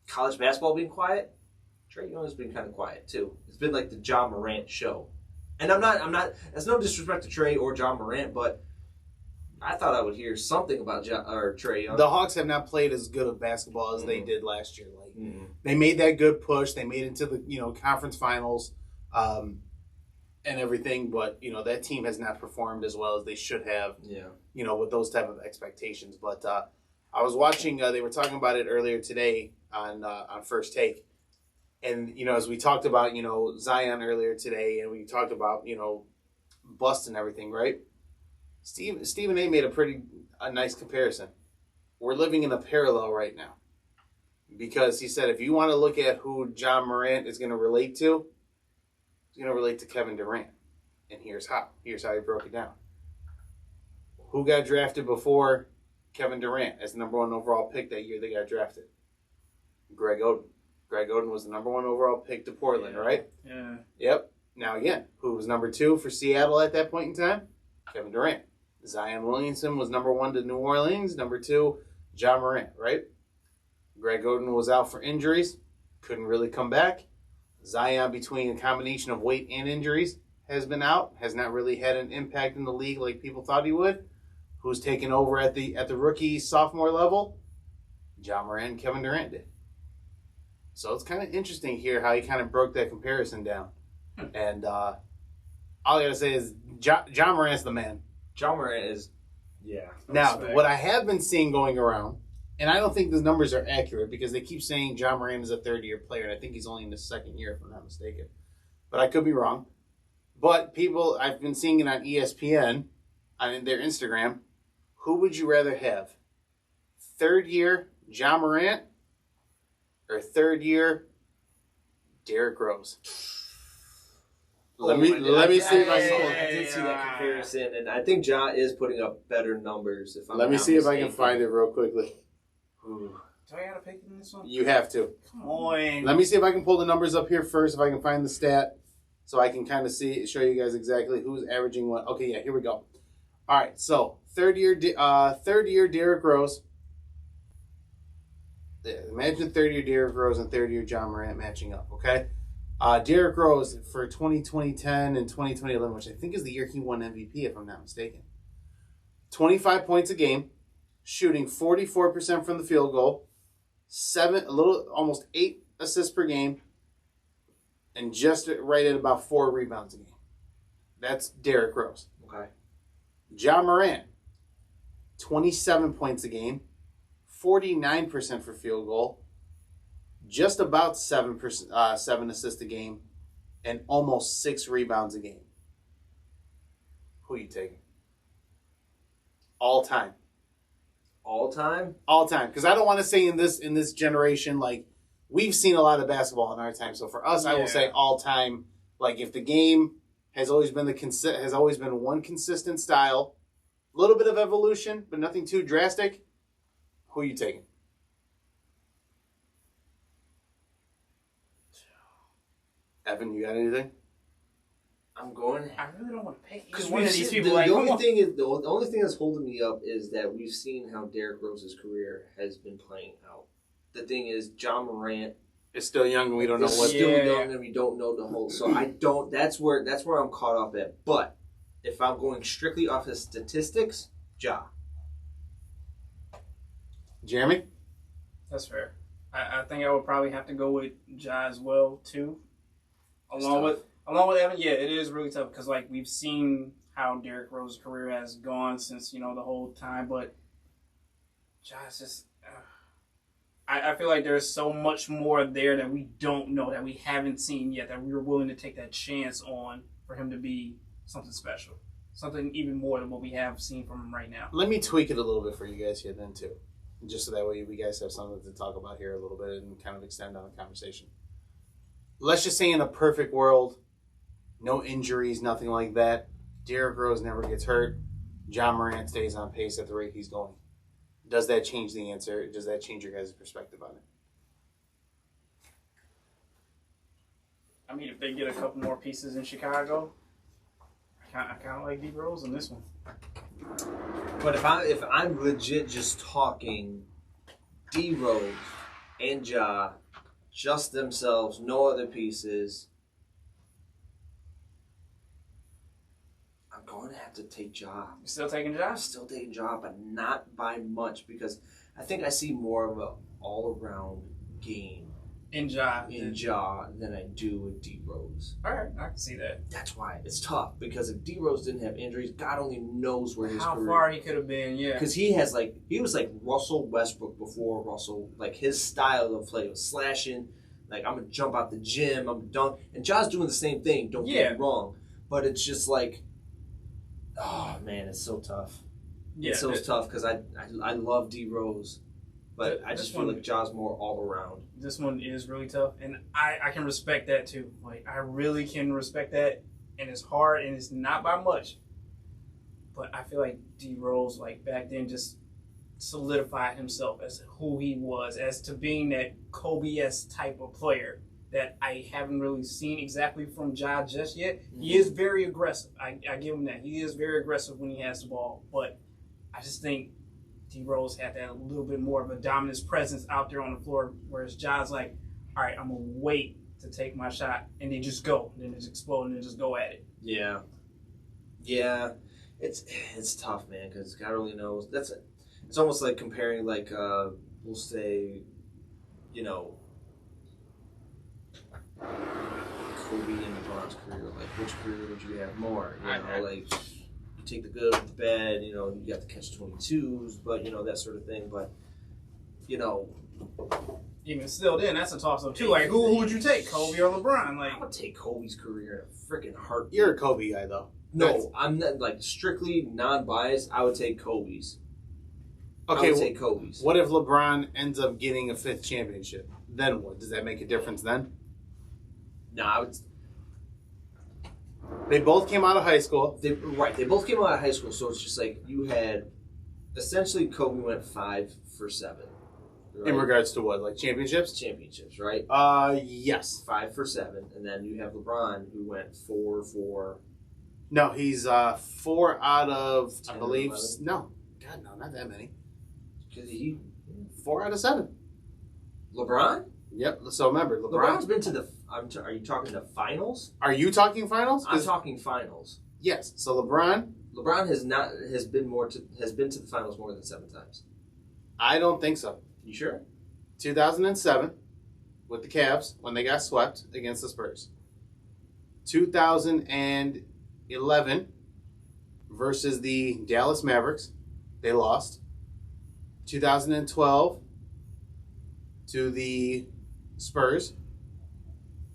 college basketball being quiet. Trae Young has been kind of quiet too. It's been like the John Morant show. And I'm not that's no disrespect to Trae or John Morant, but I thought I would hear something about Trae Young. The Hawks have not played as good of basketball as they did last year. Like they made that good push. They made it to the conference finals and everything, but that team has not performed as well as they should have. Yeah. With those type of expectations. But I was watching. They were talking about it earlier today on First Take. And, as we talked about, Zion earlier today, and we talked about, bust and everything, right? Stephen A. made a nice comparison. We're living in a parallel right now. Because he said if you want to look at who John Morant is going to relate to, he's going to relate to Kevin Durant. And here's how. Here's how he broke it down. Who got drafted before Kevin Durant as the number 1 overall pick that year they got drafted? Greg Oden. Greg Oden was the number 1 overall pick to Portland, right? Yeah. Yep. Now again, who was number 2 for Seattle at that point in time? Kevin Durant. Zion Williamson was number 1 to New Orleans. Number 2, John Morant, right? Greg Oden was out for injuries. Couldn't really come back. Zion, between a combination of weight and injuries, has been out. Has not really had an impact in the league like people thought he would. Who's taken over at the rookie sophomore level? John Morant and Kevin Durant did. So it's kind of interesting here how he kind of broke that comparison down. And all I got to say is John Morant's the man. John Morant is, yeah. Now, what I have been seeing going around, and I don't think the numbers are accurate because they keep saying John Morant is a third-year player, and I think he's only in his second year, if I'm not mistaken. But I could be wrong. But I've been seeing it on ESPN, on their Instagram. Who would you rather have? third year Ja Morant or third year Derrick Rose? Let me see if I can. I did see that comparison, and I think Ja is putting up better numbers. Let me see if I can find it real quickly. Do I gotta pick in this one? You have to. Come on. Let me see if I can pull the numbers up here first. If I can find the stat, so I can kind of show you guys exactly who's averaging what. Okay, yeah, here we go. All right, so third year Derrick Rose. Imagine third year Derrick Rose and third year Ja Morant matching up. Okay. Derrick Rose for 2010 and 2011, which I think is the year he won MVP, if I'm not mistaken. 25 points a game, shooting 44% from the field goal, almost 8 assists per game, and just right at about 4 rebounds a game. That's Derrick Rose. Okay. Ja Morant, 27 points a game, 49% for field goal, just about 7 assists a game, and almost 6 rebounds a game. Who are you taking? All time. All time? All time. Because I don't want to say in this generation, like, we've seen a lot of basketball in our time. So for us, I will say all time. Like, if the game has always been one consistent style, a little bit of evolution, but nothing too drastic, who are you taking? Evan, you got anything? I'm going. I really don't want to pick Because one of these people. The only thing that's holding me up is that we've seen how Derrick Rose's career has been playing out. The thing is, Ja Morant is still young, and we don't know what. Still young, and we don't know the whole. So I don't. That's where I'm caught up at. But if I'm going strictly off of statistics, Ja. Jeremy? That's fair. I think I would probably have to go with Ja as well too. Along with Evan, yeah, it is really tough because like we've seen how Derrick Rose's career has gone since the whole time, but Ja's just. I feel like there's so much more there that we don't know, that we haven't seen yet, that we were willing to take that chance on for him to be something special, something even more than what we have seen from him right now. Let me tweak it a little bit for you guys here then too, just so that way we guys have something to talk about here a little bit and kind of extend on the conversation. Let's just say in a perfect world, no injuries, nothing like that. Derrick Rose never gets hurt. Ja Morant stays on pace at the rate he's going. Does that change the answer? Does that change your guys' perspective on it? I mean, if they get a couple more pieces in Chicago, I kind of like D Rose in this one. But if I'm legit just talking D Rose and Ja, just themselves, no other pieces, I'm going to have to take Ja. You still taking Ja? I'm still taking Ja, but not by much because I think I see more of an all-around game in Ja than I do with D Rose. All right, I can see that. That's why it's tough because if D Rose didn't have injuries, God only knows where his how career. far he could have been. Yeah, because he was like Russell Westbrook before Russell. Like his style of play was slashing. Like I'm gonna jump out the gym, I'm dunk, and Ja's doing the same thing. Don't get me wrong, but it's just like, oh man, it's so tough. Yeah, it's so tough because I love D Rose. But I just feel like Ja's more all around. This one is really tough, and I can respect that too. Like I really can respect that, and it's hard, and it's not by much. But I feel like D Rose, like back then, just solidified himself as who he was, as to being that Kobe-esque type of player that I haven't really seen exactly from Ja just yet. Mm-hmm. He is very aggressive. I give him that. He is very aggressive when he has the ball, but I just think D Rose had that a little bit more of a dominant presence out there on the floor, whereas Ja's like, all right, I'm gonna wait to take my shot and then just go, and then just explode and then just go at it. Yeah, it's tough, man, because God really knows. It's almost like comparing, like we'll say, Kobe and LeBron's career. Like, which career would you have more? Like. Take the good with the bad, you got the catch-22s, but, that sort of thing. But, even still then, that's a toss-up, too. Like, who would you take, Kobe or LeBron? Like, I would take Kobe's career in a freaking heartbeat. You're a Kobe guy, though. No, I'm not, like, strictly non-biased. I would take Kobe's. I would say Kobe's. What if LeBron ends up getting a 5th championship? Then what? Does that make a difference then? No, I would. They both came out of high school. They both came out of high school, so it's just like you had. Essentially, Kobe went 5 for 7. Right? In regards to what, like championships? Championships, right? Yes. 5 for 7, and then you have LeBron who went 4 for. No, he's 4 out of 10 I believe 11? no. God no, not that many. Because he 4 out of 7. LeBron. Yep. So remember, LeBron's been to the. Are you talking the finals? Are you talking finals? I'm talking finals. Yes. So LeBron has been to the finals more than 7 times. I don't think so. You sure? 2007 with the Cavs when they got swept against the Spurs. 2011 versus the Dallas Mavericks. They lost. 2012 to the Spurs.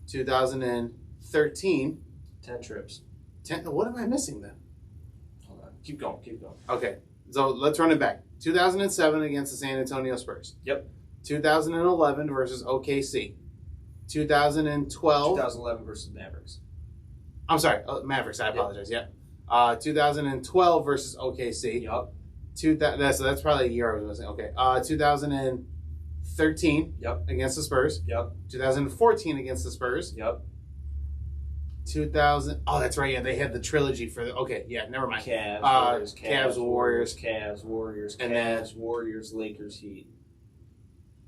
2013. 10 trips. 10, what am I missing then? Hold on. Keep going. Okay, so let's run it back. 2007 against the San Antonio Spurs. Yep. 2011 versus OKC. 2012. 2011 versus Mavericks. I'm sorry, Mavericks. I apologize. Yep. 2012 versus OKC. Yep. That's probably a year I was missing. Okay. 2013. Yep. Against the Spurs. Yep. 2014 against the Spurs. Yep. 2000. Oh, that's right. Yeah, they had the trilogy for the. Okay. Yeah. Never mind. Cavs, Warriors. Cavs, Warriors, And then Warriors, Lakers, Heat.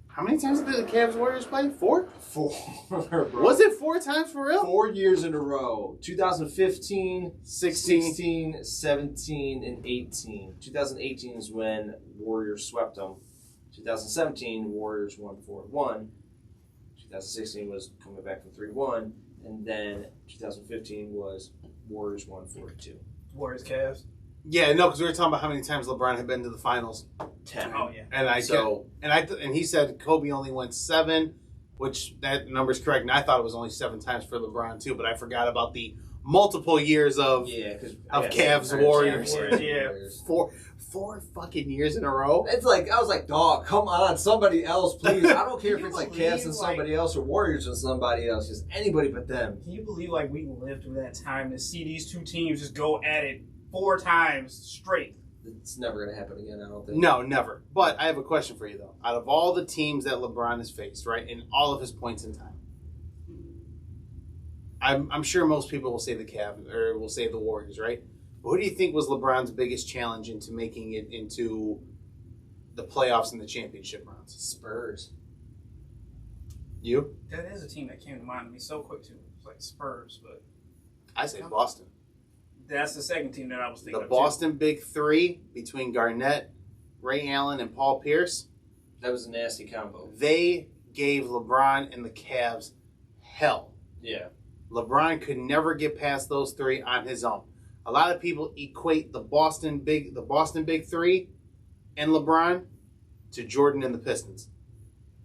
How many times did the Cavs Warriors play? 4? 4. Bro. Was it 4 times for real? 4 years in a row. 2015, 16, 17, and 18. 2018 is when Warriors swept them. 2017, Warriors won 4-1. 2016 was coming back from 3-1. And then 2015 was Warriors won 4-2. Warriors, Cavs. Yeah, no, because we were talking about how many times LeBron had been to the finals. 10. Oh yeah. And and he said Kobe only went 7, which that number's correct. And I thought it was only 7 times for LeBron too, but I forgot about the multiple years of Cavs Warriors. Yeah. 4 fucking years in a row. It's like I was like, dog, come on, somebody else, please. I don't care if Can it's you like Cavs and somebody else or Warriors and somebody else, just anybody but them. Can you believe like we lived through that time to see these two teams just go at it 4 times straight? It's never gonna happen again, I don't think. No, never. But I have a question for you though. Out of all the teams that LeBron has faced, right, in all of his points in time, I'm sure most people will say the Cavs or will say the Warriors, right? But who do you think was LeBron's biggest challenge into making it into the playoffs and the championship rounds? Spurs. You? That is a team that came to mind to me so quick too. It's like Spurs, but I say Boston. that's the second team that I was thinking The of. Boston Big Three between Garnett, Ray Allen, and Paul Pierce. That was a nasty combo. They gave LeBron and the Cavs hell. Yeah. LeBron could never get past those 3 on his own. A lot of people equate the Boston Big Three and LeBron to Jordan and the Pistons.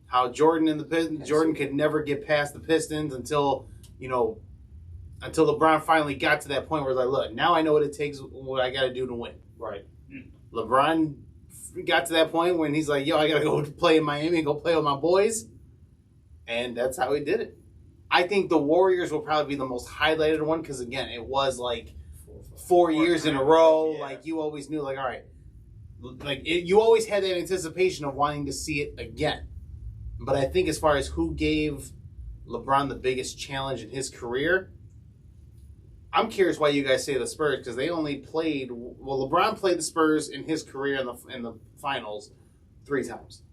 How Jordan could never get past the Pistons until LeBron finally got to that point where it's like, look, now I know what it takes, what I got to do to win. Right. LeBron got to that point when he's like, yo, I got to go play in Miami and go play with my boys. And that's how he did it. I think the Warriors will probably be the most highlighted one because, again, it was like 4 years in a row. Yeah. Like, you always knew, like, all right. Like, you always had that anticipation of wanting to see it again. But I think as far as who gave LeBron the biggest challenge in his career, I'm curious why you guys say the Spurs, because they only played... Well, LeBron played the Spurs in his career in the finals 3 times.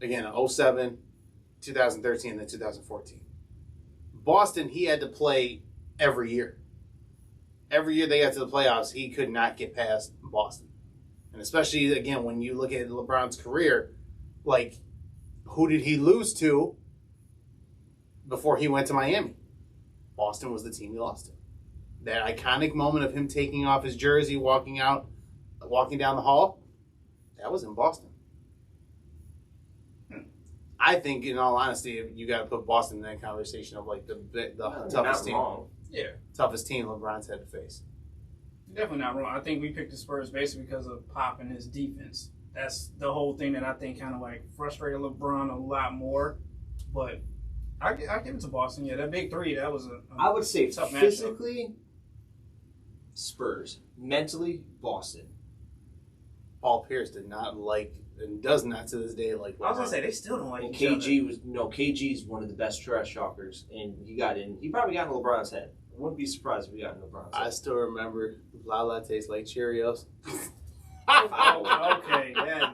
Again, 2007, 2013, and then 2014. Boston, he had to play every year. Every year they got to the playoffs, he could not get past Boston. And especially, again, when you look at LeBron's career, like, who did he lose to before he went to Miami? Boston was the team he lost to. That iconic moment of him taking off his jersey, walking down the hall, that was in Boston. I think, in all honesty, you got to put Boston in that conversation of like the toughest team. Yeah. Toughest team LeBron's had to face. Definitely not wrong. I think we picked the Spurs basically because of Pop and his defense. that's the whole thing that I think kind of like frustrated LeBron a lot more. But I give it to Boston. Yeah, that big three, that was I would say tough matchup. physically, Spurs. Mentally, Boston. Paul Pierce did not like and does not to this day like. I was gonna say they still don't like And each other. KG is one of the best trash talkers, and he probably got in LeBron's head. I wouldn't be surprised if he got in LeBron's head. I still remember Lala tastes like Cheerios. Oh, okay. Yeah.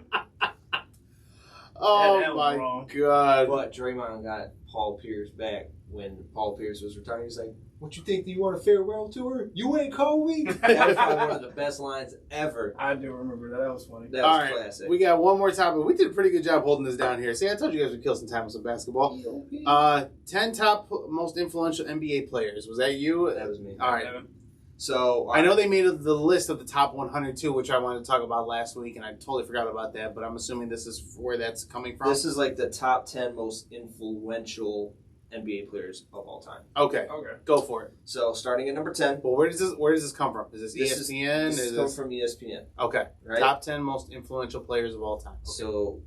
Oh that was my wrong. god! But Draymond got Paul Pierce back when Paul Pierce was retiring. He's like, "What you think? Do you want a farewell tour? You ain't Kobe." That was probably one of the best lines ever. I do remember that. That was funny. That All was right, classic. we got one more topic. We did a pretty good job holding this down here. See, I told you guys we'd kill some time with some basketball. 10 top most influential NBA players. Was that you? That was me. All right. So I know they made the list of the top 100 too, which I wanted to talk about last week, and I totally forgot about that. But I'm assuming this is where that's coming from. This is like the top 10 most influential NBA players of all time. Okay, go for it. So starting at number 10. Well, where does this come from? Is this ESPN? This comes from ESPN. Okay, right? Top 10 most influential players of all time. Okay. So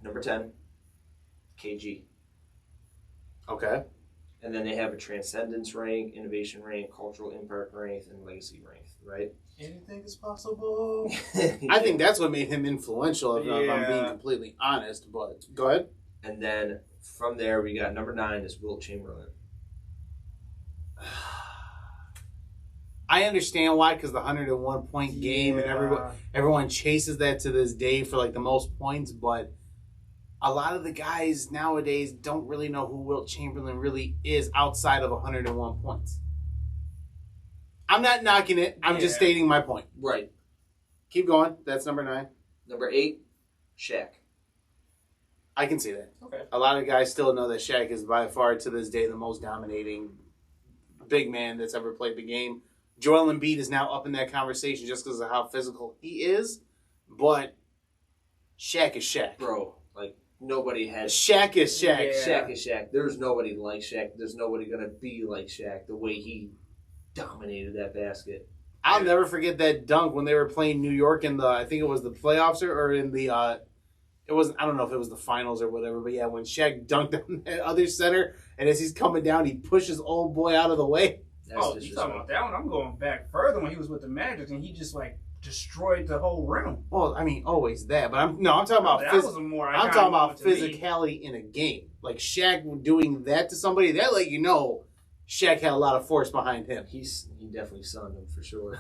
number 10, KG. Okay. And then they have a transcendence rank, innovation rank, cultural impact rank, and legacy rank, right? Anything is possible. I think that's what made him influential, if I'm being completely honest. But go ahead. And then from there, we got number 9 is Wilt Chamberlain. I understand why, because the 101 point game and everyone chases that to this day for like the most points, but a lot of the guys nowadays don't really know who Wilt Chamberlain really is outside of 101 points. I'm not knocking it. I'm just stating my point. Right. Keep going. That's number 9. Number 8, Shaq. I can see that. Okay. A lot of guys still know that Shaq is by far to this day the most dominating big man that's ever played the game. Joel Embiid is now up in that conversation just because of how physical he is, but Shaq is Shaq. Bro, like nobody has... Shaq is Shaq. Yeah. Shaq is Shaq. There's nobody like Shaq. There's nobody going to be like Shaq the way he dominated that basket. I'll never forget that dunk when they were playing New York in the, I think it was the playoffs or in the, it wasn't, I don't know if it was the finals or whatever, but yeah, when Shaq dunked on that other center, and as he's coming down, he pushes old boy out of the way. That's you talking about that one? I'm going back further when he was with the Magic and he just like destroyed the whole rim. Well, I mean, always that, but I'm talking about that was a more I'm talking about to me. physicality in a game. Like Shaq doing that to somebody, that let you know Shaq had a lot of force behind him. He definitely sunned him for sure.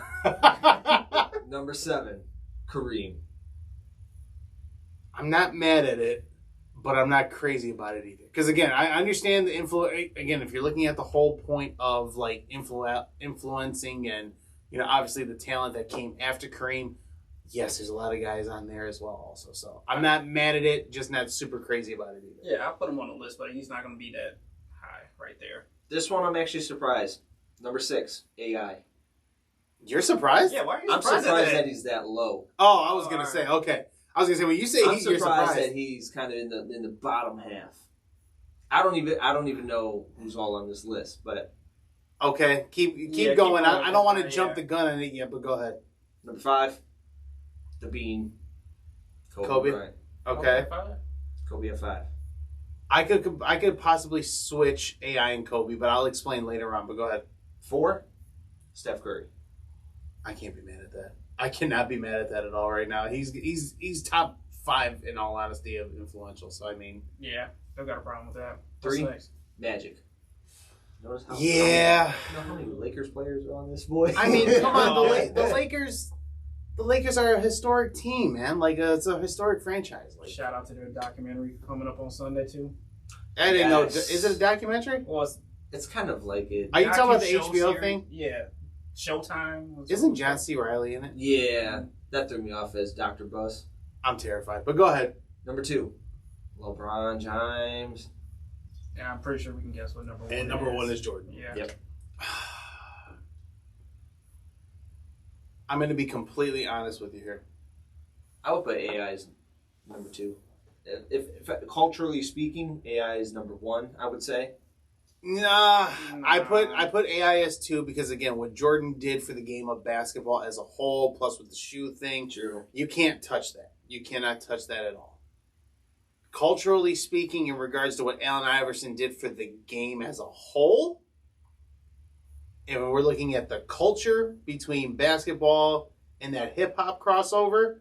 Number 7, Kareem. I'm not mad at it, but I'm not crazy about it either. Because again, I understand the influence. Again, if you're looking at the whole point of like influencing and obviously the talent that came after Kareem, yes, there's a lot of guys on there as well also. So I'm not mad at it, just not super crazy about it either. Yeah, I'll put him on the list, but he's not going to be that high right there. This one I'm actually surprised. Number 6, AI. You're surprised? Yeah, why are you I'm surprised, surprised at that he's that low. Oh, I was gonna say okay. I was gonna say when you say I'm you're surprised that he's kind of in the bottom half. I don't even know who's all on this list, but okay, keep keep going. going. I don't want to jump the gun on it yet, but go ahead. Number 5, the Bean. Kobe. Bryant. Okay. Kobe at 5. I could possibly switch AI and Kobe, but I'll explain later on. But go ahead. 4, Steph Curry. I can't be mad at that. I cannot be mad at that at all right now. He's top 5 in all honesty of influential. So I mean, Yeah, I've got a problem with that. 3, What's next? Magic. Notice how how many Lakers players are on this boy? I mean, come on, the Lakers. The Lakers are a historic team, man. Like it's a historic franchise. Like, Shout out to their documentary coming up on Sunday too. I didn't know. Yes. Is it a documentary? Well, It's kind of like it. Are you talking about the docu-show HBO series. thing? Yeah, Showtime. Isn't John C. Reilly in it? Yeah, that threw me off as Dr. Bus. I'm terrified. But go ahead. Number 2, LeBron James. Yeah, I'm pretty sure we can guess what number 1 And number 1 is Jordan. Yeah. Yep. I'm going to be completely honest with you here. I would put AI as number 2. If culturally speaking, AI is number 1, I would say. Nah, I put AIS 2 because again, what Jordan did for the game of basketball as a whole, plus with the shoe thing, True. You can't touch that. You cannot touch that at all. Culturally speaking, in regards to what Allen Iverson did for the game as a whole, and when we're looking at the culture between basketball and that hip hop crossover,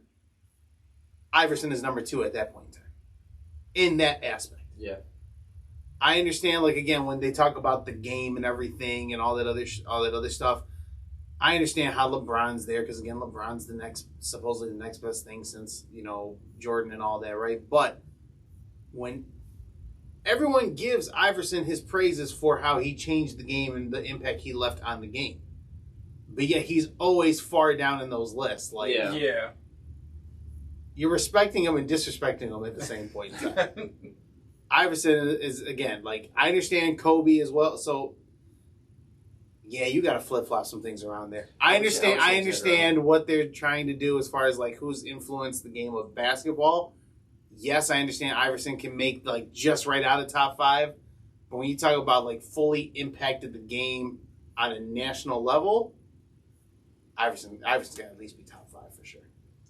Iverson is number 2 at that point in time. In that aspect. Yeah. I understand, like, again, when they talk about the game and everything and all that other stuff, I understand how LeBron's there because, again, LeBron's supposedly the next best thing since, Jordan and all that, right? But when everyone gives Iverson his praises for how he changed the game and the impact he left on the game, but yet he's always far down in those lists. Like, Yeah. You're respecting him and disrespecting him at the same point in time. Iverson is, again, like, I understand Kobe as well, so yeah, you got to flip-flop some things around there. I understand what they're trying to do as far as, like, who's influenced the game of basketball. Yes, I understand Iverson can make, like, just right out of top 5, but when you talk about, like, fully impacted the game on a national level, Iverson's got to at least be top 5 for sure.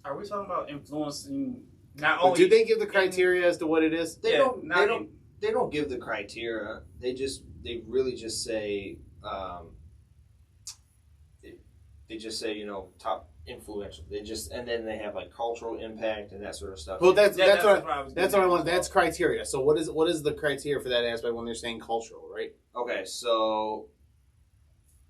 Are we talking about influencing not But only? do they give the criteria as to what it is? They don't give the criteria. They really just say they just say top influential. And then they have like cultural impact and that sort of stuff. Well, that's what I want. As That's criteria. So what is the criteria for that aspect when they're saying cultural, right? Okay, so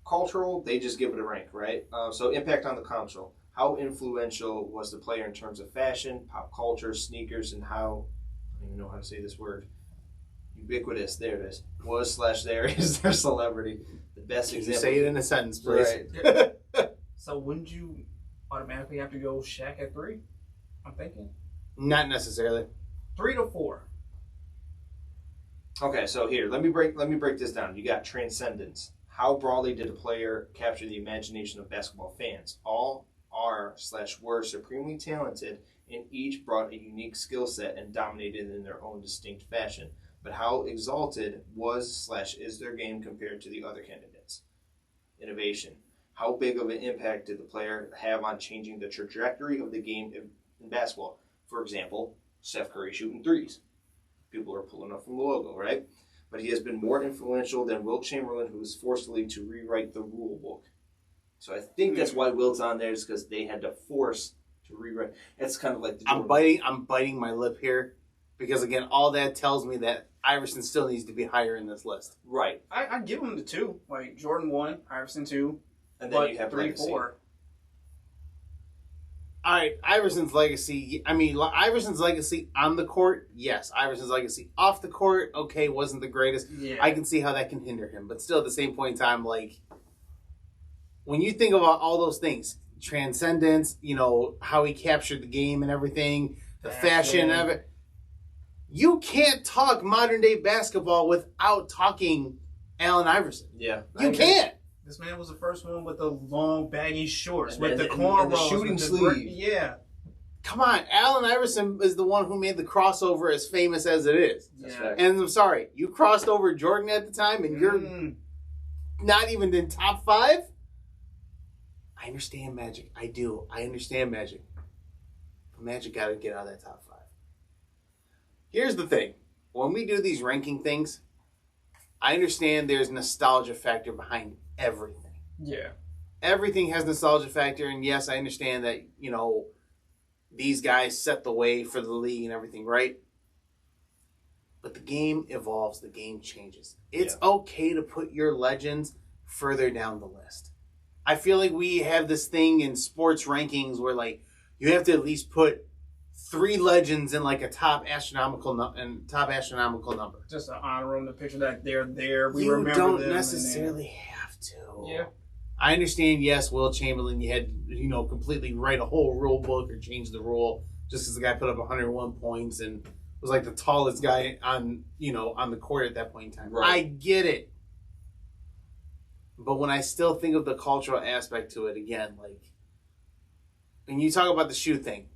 cultural, they just give it a rank, right? So impact on the cultural. How influential was the player in terms of fashion, pop culture, sneakers, and how, I don't even know how to say this word, ubiquitous, there it is, there is their celebrity. The best Can you example. say it in a sentence, please? Right. So wouldn't you automatically have to go Shaq at 3? I'm thinking Not necessarily. 3 to 4. Okay, so here, let me break this down. You got transcendence. How broadly did a player capture the imagination of basketball fans? All are/were supremely talented, and each brought a unique skill set and dominated in their own distinct fashion. But how exalted was/is their game compared to the other candidates? Innovation. How big of an impact did the player have on changing the trajectory of the game in basketball? For example, Steph Curry shooting threes. People are pulling up from the logo, right? But he has been more influential than Wilt Chamberlain, who was forced to rewrite the rule book. So I think that's why Wilt's on there, is because they had to force to rewrite. It's kind of like the I'm biting my lip here because, again, all that tells me that Iverson still needs to be higher in this list. Right. I give him the 2. Like Jordan 1, Iverson 2, and then you have 3, legacy. 4. All right, Iverson's legacy. I mean, Iverson's legacy on the court, yes. Iverson's legacy off the court, okay, wasn't the greatest. Yeah. I can see how that can hinder him, but still, at the same point in time, like, when you think about all those things, transcendence, how he captured the game and everything, the fashion of it, you can't talk modern day basketball without talking Allen Iverson. Yeah. You can't. This man was the first one with the long baggy shorts, And with then- the cornrows, and the shooting with sleeve. Yeah. Come on, Allen Iverson is the one who made the crossover as famous as it is. That's Yeah. fact. And I'm sorry, you crossed over Jordan at the time and you're not even in top 5? I understand Magic. I do. I understand Magic. But Magic got to get out of that top 5. Here's the thing. When we do these ranking things, I understand there's nostalgia factor behind everything. Yeah. Everything has nostalgia factor, and yes, I understand that, these guys set the way for the league and everything, right? But the game evolves, the game changes. It's okay to put your legends further down the list. I feel like we have this thing in sports rankings where, like, you have to at least put 3 legends in, like, a top astronomical number. Just to honor them, the picture that they're there. We You remember don't them necessarily have to. Yeah. I understand, yes, Wilt Chamberlain, you had, completely write a whole rule book or change the rule just because the guy put up 101 points and was like the tallest guy on the court at that point in time. Right. I get it. But when I still think of the cultural aspect to it, again, like, when you talk about the shoe thing,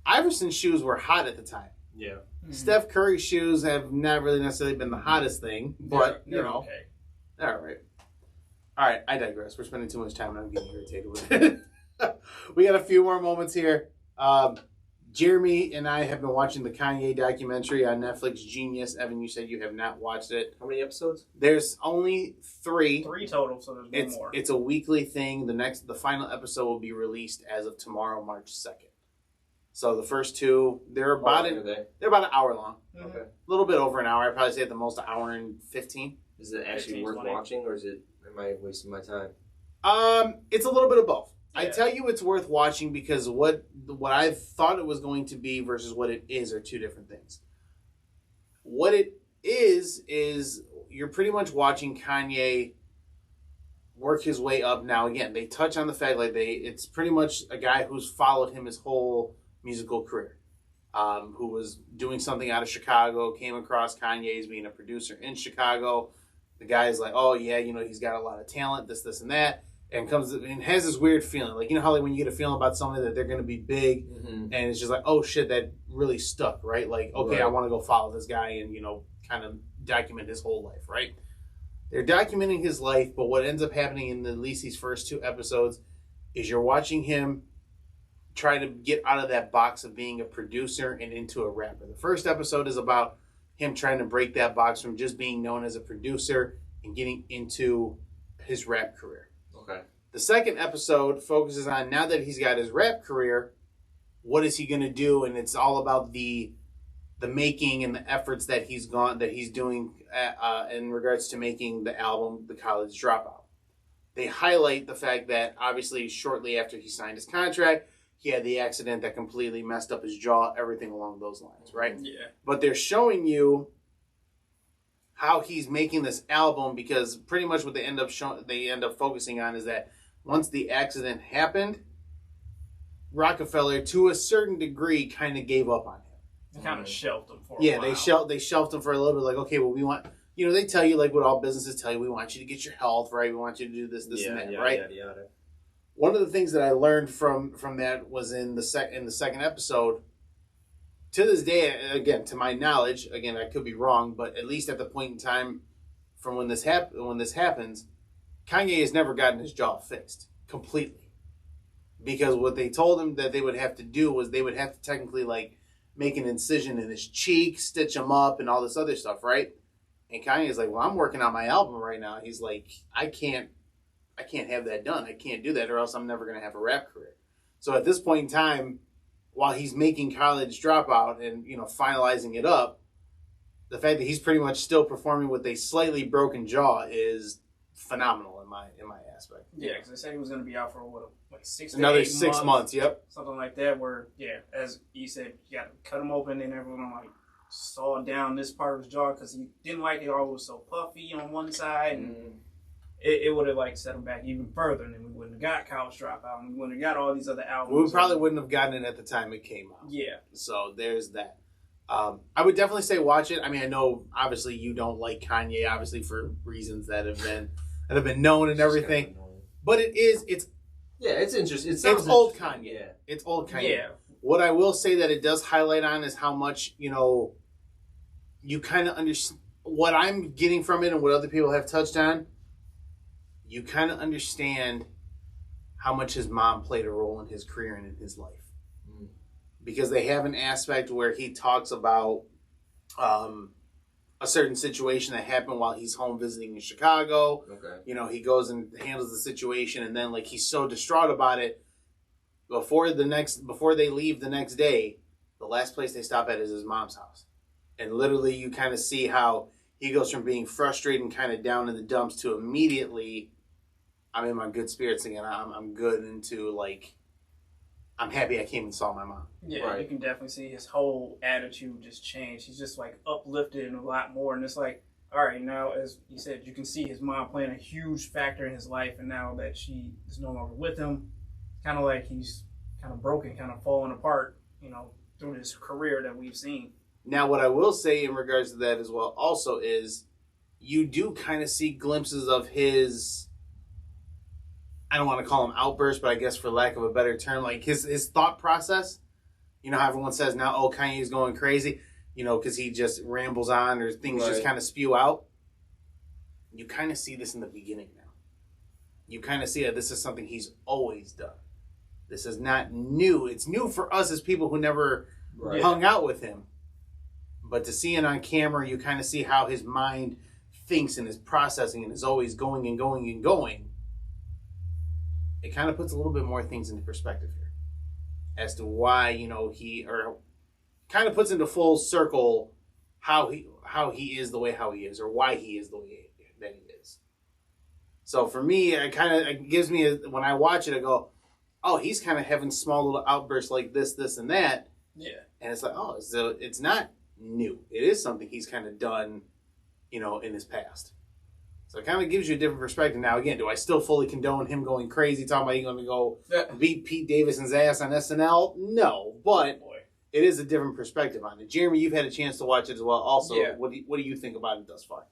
Iverson's shoes were hot at the time. Yeah. Mm-hmm. Steph Curry's shoes have not really necessarily been the hottest thing, but, They're okay. All right, I digress. We're spending too much time and I'm getting irritated with it. We got a few more moments here. Jeremy and I have been watching the Kanye documentary on Netflix, Genius. Evan, you said you have not watched it. How many episodes? There's only 3. 3 total, so there's one more. It's a weekly thing. The final episode will be released as of tomorrow, March 2nd. So the first 2, they're about an hour long. Mm-hmm. Okay. A little bit over an hour. I'd probably say at the most an hour and 15. Is it actually worth watching, or am I wasting my time? It's a little bit of both. Yeah. I tell you it's worth watching because what I thought it was going to be versus what it is are 2 different things. What it is you're pretty much watching Kanye work his way up. Now again, they touch on the fact it's pretty much a guy who's followed him his whole musical career. Who was doing something out of Chicago, came across Kanye as being a producer in Chicago. The guy's like, oh yeah, he's got a lot of talent, this and that. And comes and has this weird feeling, like how when you get a feeling about somebody that they're going to be big, and it's just like, oh shit, that really stuck, right? Like, okay, right. I want to go follow this guy and kind of document his whole life, right? They're documenting his life, but what ends up happening in at least these first 2 episodes is you're watching him try to get out of that box of being a producer and into a rapper. The first episode is about him trying to break that box from just being known as a producer and getting into his rap career. Okay. The second episode focuses on now that he's got his rap career, what is he going to do? And it's all about the making and the efforts that he's doing in regards to making the album The College Dropout. They highlight the fact that obviously shortly after he signed his contract, he had the accident that completely messed up his jaw, everything along those lines, right? Yeah. But they're showing you how he's making this album because pretty much what they end up focusing on is that once the accident happened, Rockefeller to a certain degree kind of gave up on him. They kind of shelved him for a they while. shelved him for a little bit. Like, okay, well, we want they tell you like what all businesses tell you. We want you to get your health right. We want you to do this and that, right? Yada. One of the things that I learned from that was in the second episode. To this day, again, to my knowledge, again, I could be wrong, but at least at the point in time from when this happens, Kanye has never gotten his jaw fixed completely. Because what they told him that they would have to do was they would have to technically like make an incision in his cheek, stitch him up, and all this other stuff, right? And Kanye's like, well, I'm working on my album right now. He's like, I can't have that done. I can't do that or else I'm never going to have a rap career. So at this point in time, while he's making College Dropout and, finalizing it up, the fact that he's pretty much still performing with a slightly broken jaw is phenomenal in my aspect. Yeah, because they said he was going to be out for like 6 to 8 Another months. 6 months, yep. Something like that where, as you said, you got to cut him open and everyone like saw down this part of his jaw because he didn't like it all was so puffy on one side and it would have like set him back even further and then we wouldn't have got College Dropout and we wouldn't have got all these other albums. We probably wouldn't have gotten it at the time it came out. Yeah. So there's that. I would definitely say watch it. I mean, I know obviously you don't like Kanye, obviously for reasons that have been known and everything. But it's interesting. It's old Kanye. Yeah. It's old Kanye. Yeah. What I will say that it does highlight on is how much, you kind of understand what I'm getting from it and what other people have touched on. You kind of understand how much his mom played a role in his career and in his life. Because they have an aspect where he talks about a certain situation that happened while he's home visiting in Chicago. Okay. He goes and handles the situation, and then like he's so distraught about it. Before they leave the next day, the last place they stop at is his mom's house, and literally you kind of see how he goes from being frustrated and kind of down in the dumps to immediately, I'm in my good spirits again. I'm good into like. I'm happy I came and saw my mom. Yeah, right. You can definitely see his whole attitude just change. He's just like uplifted and a lot more. And it's like, all right, now as you said, you can see his mom playing a huge factor in his life. And now that she is no longer with him, kind of like he's kind of broken, kind of falling apart, through his career that we've seen. Now, what I will say in regards to that as well also is you do kind of see glimpses of his... I don't want to call him outburst, but I guess for lack of a better term, like his thought process. How everyone says now, oh, Kanye's going crazy, because he just rambles on or things just kind of spew out. you kind of see this in the beginning now. You kind of see that this is something he's always done. This is not new. It's new for us as people who never hung out with him. But to see it on camera, you kind of see how his mind thinks and is processing and is always going and going and going. It kind of puts a little bit more things into perspective here as to why, or kind of puts into full circle how he is the way how he is, or why he is the way that he is. So for me, it gives me, when I watch it, I go, oh, he's kind of having small little outbursts like this, and that. Yeah. And it's like, oh, so it's not new. It is something he's kind of done, in his past. So it kind of gives you a different perspective. Now, again, do I still fully condone him going crazy, talking about he's going to go beat Pete Davidson's ass on SNL? No, but it is a different perspective on it. Jeremy, you've had a chance to watch it as well. Also, what do you think about it thus far?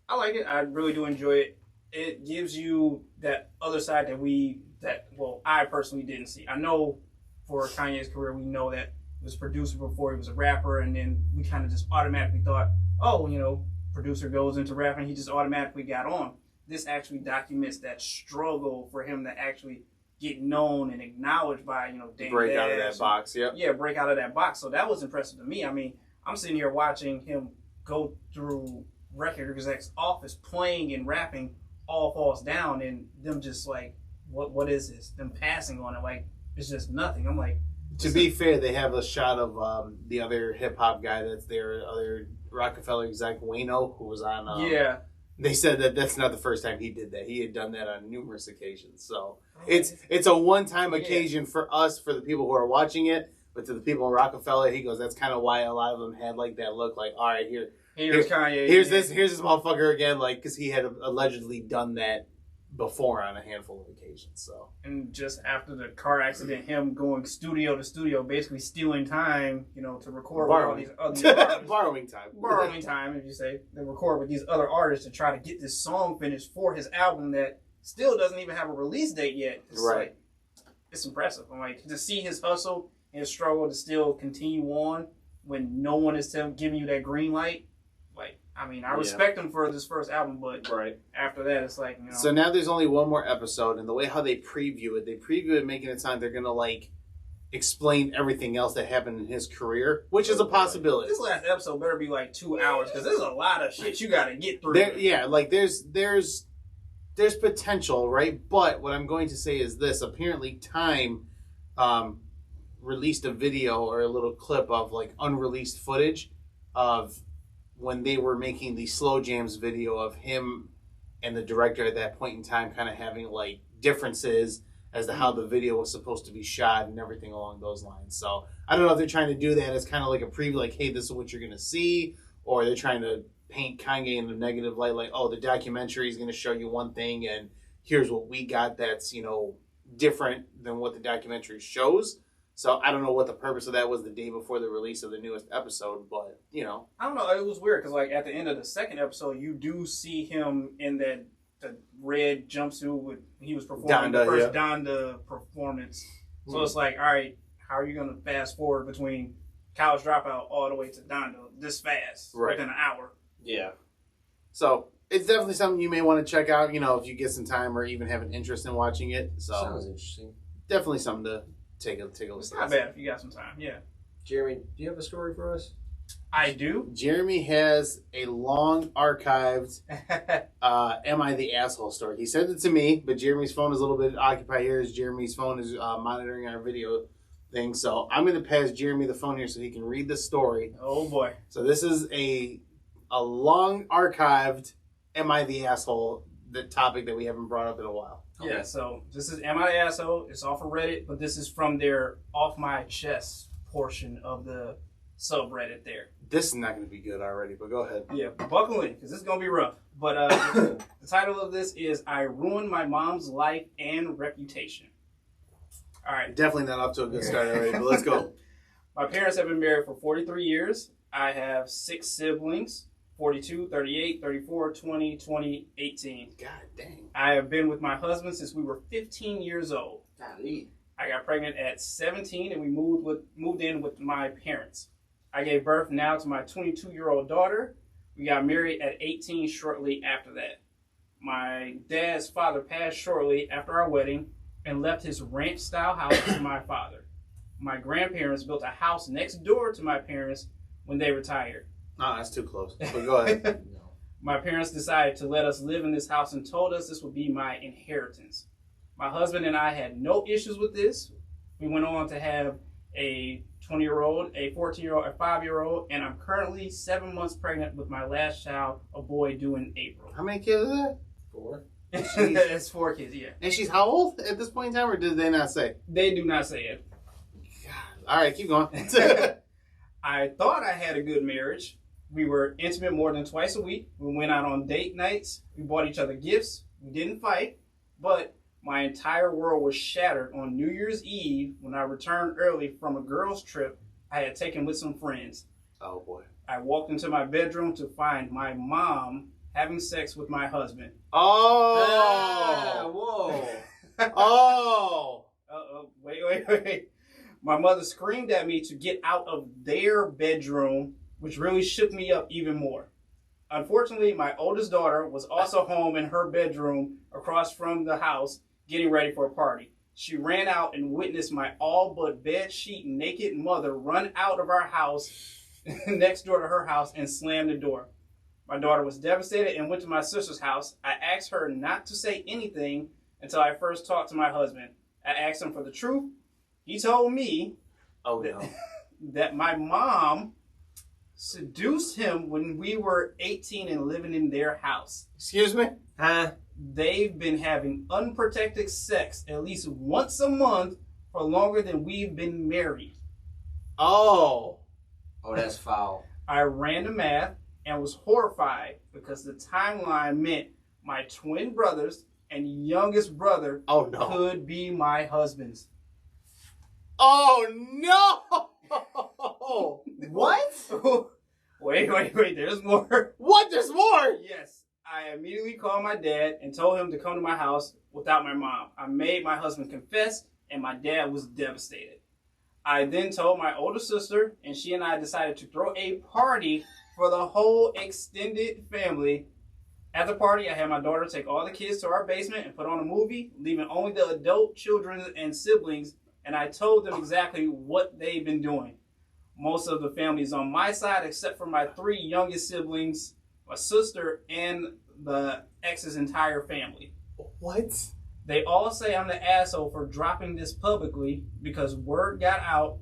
I like it. I really do enjoy it. It gives you that other side that I personally didn't see. I know for Kanye's career, we know that he was a producer before he was a rapper, and then we kind of just automatically thought, oh, producer goes into rapping, he just automatically got on. This actually documents that struggle for him to actually get known and acknowledged by, Dan break out of that box, yep. Yeah, break out of that box. So that was impressive to me. I mean, I'm sitting here watching him go through record exec's office playing and rapping, all falls down, and them just like, what is this? Them passing on it like it's just nothing. I'm like, to be fair, they have a shot of the other hip hop guy that's there, other Rockefeller exec, Wayno, who was on. They said that that's not the first time he did that. He had done that on numerous occasions. So it's a one-time occasion for us, for the people who are watching it, but to the people in Rockefeller, he goes, that's kind of why a lot of them had like that look, like, all right, here's Kanye. Here's this motherfucker again, like, because he had allegedly done that before on a handful of occasions. So, and just after the car accident, him going studio to studio, basically stealing time, to record with all these other artists. borrowing time, if you say, to record with these other artists to try to get this song finished for his album that still doesn't even have a release date yet. It's like, it's impressive. I'm like, to see his hustle and his struggle to still continue on when no one is giving you that green light. I mean, I respect him for this first album, but after that, it's like, So now there's only one more episode, and the way how they preview it making it sound they're going to, like, explain everything else that happened in his career, which is a possibility. This last episode better be, like, 2 hours, because there's a lot of shit you got to get through. There's potential, right? But what I'm going to say is this. Apparently, Time released a video or a little clip of, like, unreleased footage of when they were making the Slow Jams video of him and the director at that point in time kind of having like differences as to how the video was supposed to be shot and everything along those lines. So I don't know if they're trying to do that as kind of like a preview, like, hey, this is what you're going to see, or they're trying to paint Kanye in a negative light, like, oh, the documentary is going to show you one thing and here's what we got that's, different than what the documentary shows. So I don't know what the purpose of that was the day before the release of the newest episode, but, I don't know. It was weird because, like, at the end of the second episode, you do see him in the red jumpsuit he was performing the first Donda performance. So it's like, all right, how are you going to fast forward between College Dropout all the way to Donda this fast within an hour? Yeah. So it's definitely something you may want to check out, if you get some time or even have an interest in watching it. So sounds interesting. Definitely something to take a look at. It's not bad if you got some time, yeah. Jeremy, do you have a story for us? I do. Jeremy has a long archived Am I the Asshole story. He sent it to me, but Jeremy's phone is a little bit occupied here as Jeremy's phone is monitoring our video thing. So I'm going to pass Jeremy the phone here so he can read the story. Oh, boy. So this is a long archived Am I the Asshole, the topic that we haven't brought up in a while. Okay. Yeah, so this is Am I the Asshole? It's off of Reddit, but this is from their Off My Chest portion of the subreddit there. This is not going to be good already, but go ahead. Yeah, buckle in, because this is going to be rough. But the title of this is I Ruined My Mom's Life and Reputation. All right. Definitely not off to a good start already, but let's go. My parents have been married for 43 years. I have 6 siblings. 42, 38, 34, 20, 20, 18. God dang. I have been with my husband since we were 15 years old. Golly. I got pregnant at 17 and we moved in with my parents. I gave birth now to my 22-year-old daughter. We got married at 18 shortly after that. my dad's father passed shortly after our wedding and left his ranch-style house to my father. My grandparents built a house next door to my parents when they retired. Oh, that's too close. But go ahead. My parents decided to let us live in this house and told us this would be my inheritance. My husband and I had no issues with this. We went on to have a 20-year-old, a 14-year-old, a 5-year-old, and I'm currently 7 months pregnant with my last child, a boy due in April. How many kids is that? 4. It's 4 kids, yeah. And she's how old at this point in time, or did they not say? They do not say it. All right, keep going. I thought I had a good marriage. We were intimate more than twice a week. We went out on date nights. We bought each other gifts. We didn't fight. But my entire world was shattered on New Year's Eve when I returned early from a girls' trip I had taken with some friends. Oh, boy. I walked into my bedroom to find my mom having sex with my husband. Oh! Whoa. Oh! Wait. My mother screamed at me to get out of their bedroom, which really shook me up even more. Unfortunately, my oldest daughter was also home in her bedroom across from the house getting ready for a party. She ran out and witnessed my all but bedsheet naked mother run out of our house next door to her house and slam the door. My daughter was devastated and went to my sister's house. I asked her not to say anything until I first talked to my husband. I asked him for the truth. He told me that my mom seduced him when we were 18 and living in their house. Excuse me? Huh? They've been having unprotected sex at least once a month for longer than we've been married. Oh. Oh, that's foul. I ran the math and was horrified because the timeline meant my twin brothers and youngest brother could be my husbands. Oh, no! What? Wait, there's more. What? There's more? Yes. I immediately called my dad and told him to come to my house without my mom. I made my husband confess, and my dad was devastated. I then told my older sister, and she and I decided to throw a party for the whole extended family. At the party, I had my daughter take all the kids to our basement and put on a movie, leaving only the adult children and siblings, and I told them exactly what they've been doing. Most of the family is on my side, except for my 3 youngest siblings, my sister, and the ex's entire family. What? They all say I'm the asshole for dropping this publicly because word got out,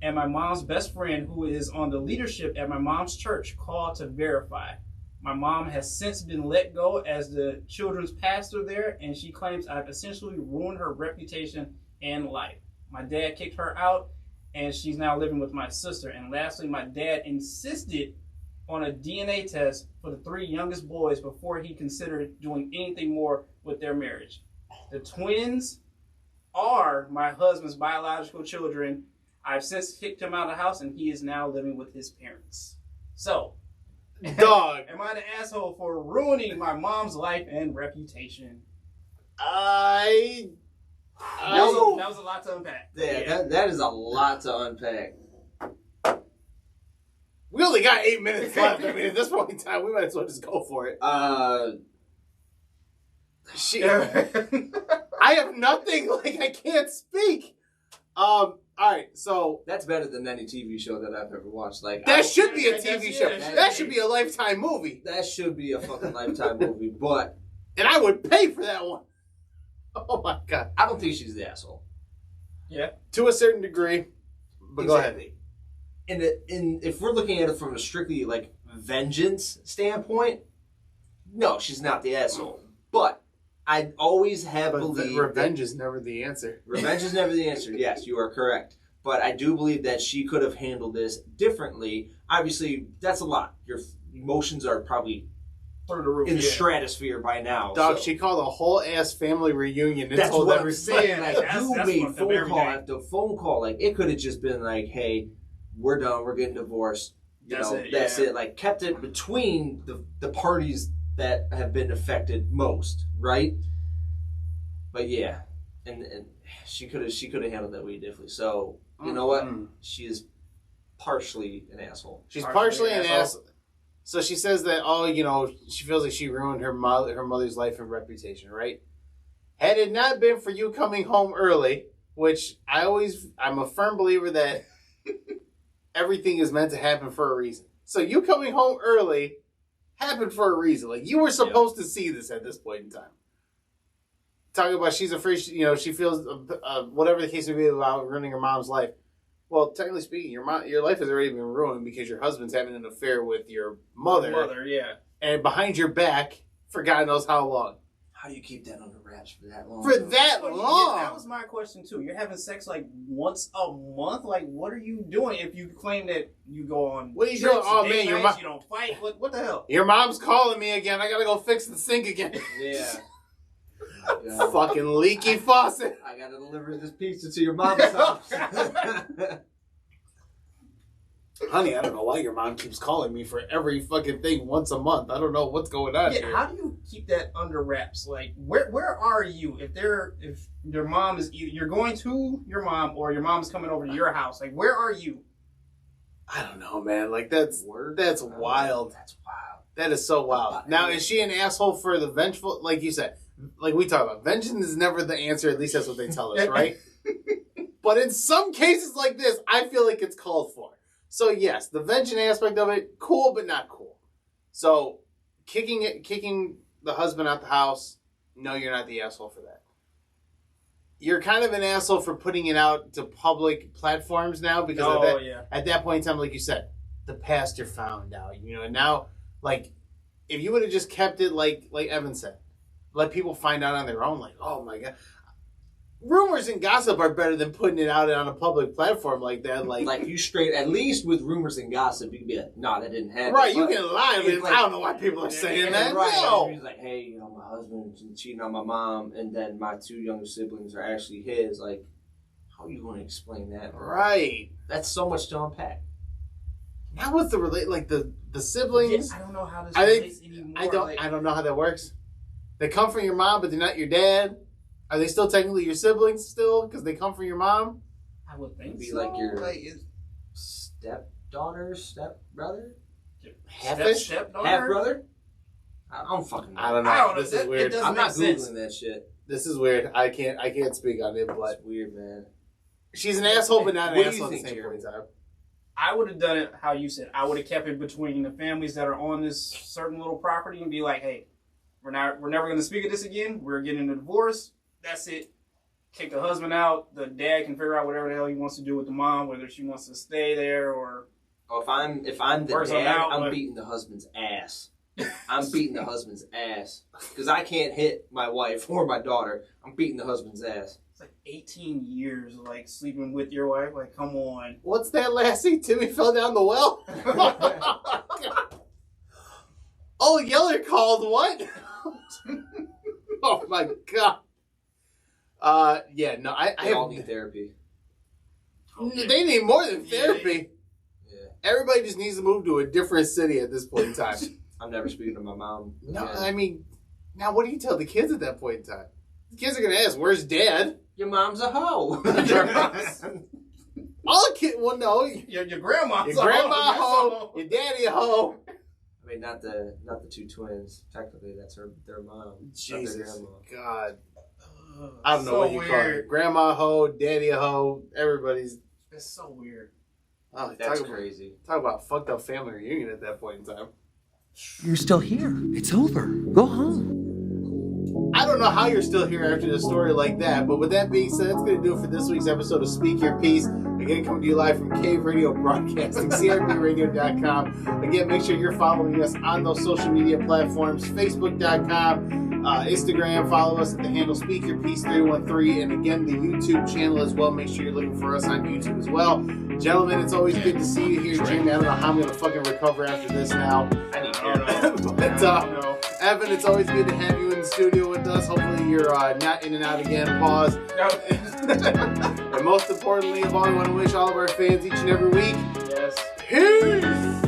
and my mom's best friend, who is on the leadership at my mom's church, called to verify. My mom has since been let go as the children's pastor there, and she claims I've essentially ruined her reputation and life. My dad kicked her out, and she's now living with my sister. And lastly, my dad insisted on a DNA test for the 3 youngest boys before he considered doing anything more with their marriage. The twins are my husband's biological children. I've since kicked him out of the house, and he is now living with his parents. So, dog, am I the asshole for ruining my mom's life and reputation? That was a lot to unpack. Yeah. That is a lot to unpack. We only got 8 minutes left. I mean, at this point in time, we might as well just go for it. I have nothing. Like, I can't speak. All right, so that's better than any TV show that I've ever watched. Like that should be a TV show. That should be a Lifetime movie. That should be a fucking Lifetime movie. And I would pay for that one. Oh my god! I don't think she's the asshole. Yeah, to a certain degree. But exactly. Go ahead. And if we're looking at it from a strictly like vengeance standpoint, no, she's not the asshole. But I always have believed revenge is never the answer. Revenge is never the answer. Yes, you are correct. But I do believe that she could have handled this differently. Obviously, that's a lot. Your emotions are probably through the roof, in the stratosphere by now. Dog, she called a whole ass family reunion and that's told what them I'm saying. Like, you that's made phone call after phone call. Like, it could have just been like, hey, we're done. We're getting divorced. That's it. Like, kept it between the parties that have been affected most, right? But yeah, and she could have handled that way differently. So you know what? She is partially an asshole. She's partially an asshole. So she says that, she feels like she ruined her mother's life and reputation, right? Had it not been for you coming home early, which I'm a firm believer that everything is meant to happen for a reason. So you coming home early happened for a reason. Like, you were supposed to see this at this point in time. Talking about she's afraid, she feels, whatever the case may be about ruining her mom's life. Well, technically speaking, your life has already been ruined because your husband's having an affair with your mother. And behind your back for God knows how long. How do you keep that under wraps for that long? For that long? That was my question, too. You're having sex, like, once a month? Like, what are you doing if you claim that you go on What are you doing? Oh, man, you don't fight? What the hell? Your mom's calling me again. I gotta go fix the sink again. Yeah. Fucking leaky faucet. I gotta deliver this pizza to your mom's house. Honey, I don't know why your mom keeps calling me for every fucking thing once a month. I don't know what's going on here. How do you keep that under wraps? Like, where are you if your mom is either you're going to your mom or your mom's coming over to your house? Like, where are you? I don't know, man. Like, that's wild. That's wild. That is so wild. Now, is she an asshole for the vengeful? Like you said, like we talk about, vengeance is never the answer. At least that's what they tell us, right? But in some cases like this, I feel like it's called for. So yes, the vengeance aspect of it, cool, but not cool. So kicking the husband out the house, no, you're not the asshole for that. You're kind of an asshole for putting it out to public platforms now because at that point in time, like you said, the pastor found out, and now, like, if you would have just kept it like Evan said, let people find out on their own, like, oh my God. Rumors and gossip are better than putting it out on a public platform like that. Like you straight, at least with rumors and gossip, you can be like, no, that didn't happen. Right, you can lie. I don't know why people are saying that. Right. No. He's like, hey, my husband's cheating on my mom, and then my two younger siblings are actually his. Like, how are you going to explain that? Right. That's so much to unpack. Now what's the siblings? I don't know how this relates anymore. I don't know how that works. They come from your mom, but they're not your dad. Are they still technically your siblings still? Because they come from your mom? I would think be so. Like your stepdaughter, stepbrother? Stepdaughter? Half-brother? I don't fucking know. I don't know. This is weird. I'm not Googling that shit. This is weird. I can't speak on it, but... It's weird, man. She's an asshole, but not an asshole at the same point in time. I would have done it how you said. I would have kept it between the families that are on this certain little property and be like, hey, we're never going to speak of this again. We're getting a divorce. That's it. Kick the husband out. The dad can figure out whatever the hell he wants to do with the mom, whether she wants to stay there or. Oh, if I'm the dad, I'm beating the husband's ass. I'm beating the husband's ass because I can't hit my wife or my daughter. I'm beating the husband's ass. It's like 18 years of like sleeping with your wife. Like, come on. What's that, Lassie? Timmy fell down the well. Oh, Yeller called what? Oh my God. They all need therapy. They need more than therapy. Yeah. Everybody just needs to move to a different city at this point in time. I'm never speaking to my mom. No, I mean, now what do you tell the kids at that point in time? The kids are going to ask, where's Dad? Your mom's a hoe. All the kids, well, no. Your grandma's your grandma a hoe. Your daddy a hoe. I mean, not the two twins. Technically, that's their mom. Jesus God. I don't know what you call it. Grandma a hoe, daddy a hoe, everybody's... It's so weird. Oh, that's crazy. Talk about fucked up family reunion at that point in time. You're still here. It's over. Go home. I don't know how you're still here after a story like that, but with that being said, that's going to do it for this week's episode of Speak Your Piece. Again, coming to you live from Cave Radio Broadcasting, crbradio.com. Again, make sure you're following us on those social media platforms, facebook.com, Instagram. Follow us at the handle Speak Your Piece 313, and again, the YouTube channel as well. Make sure you're looking for us on YouTube as well. Gentlemen, it's always good to see you here. Jimmy, I don't know how I'm going to fucking recover after this now. I need to But, Evan, it's always good to have you in the studio with us. Hopefully you're not in and out again. Pause. And most importantly of all, I want to wish all of our fans each and every week. Yes. Peace!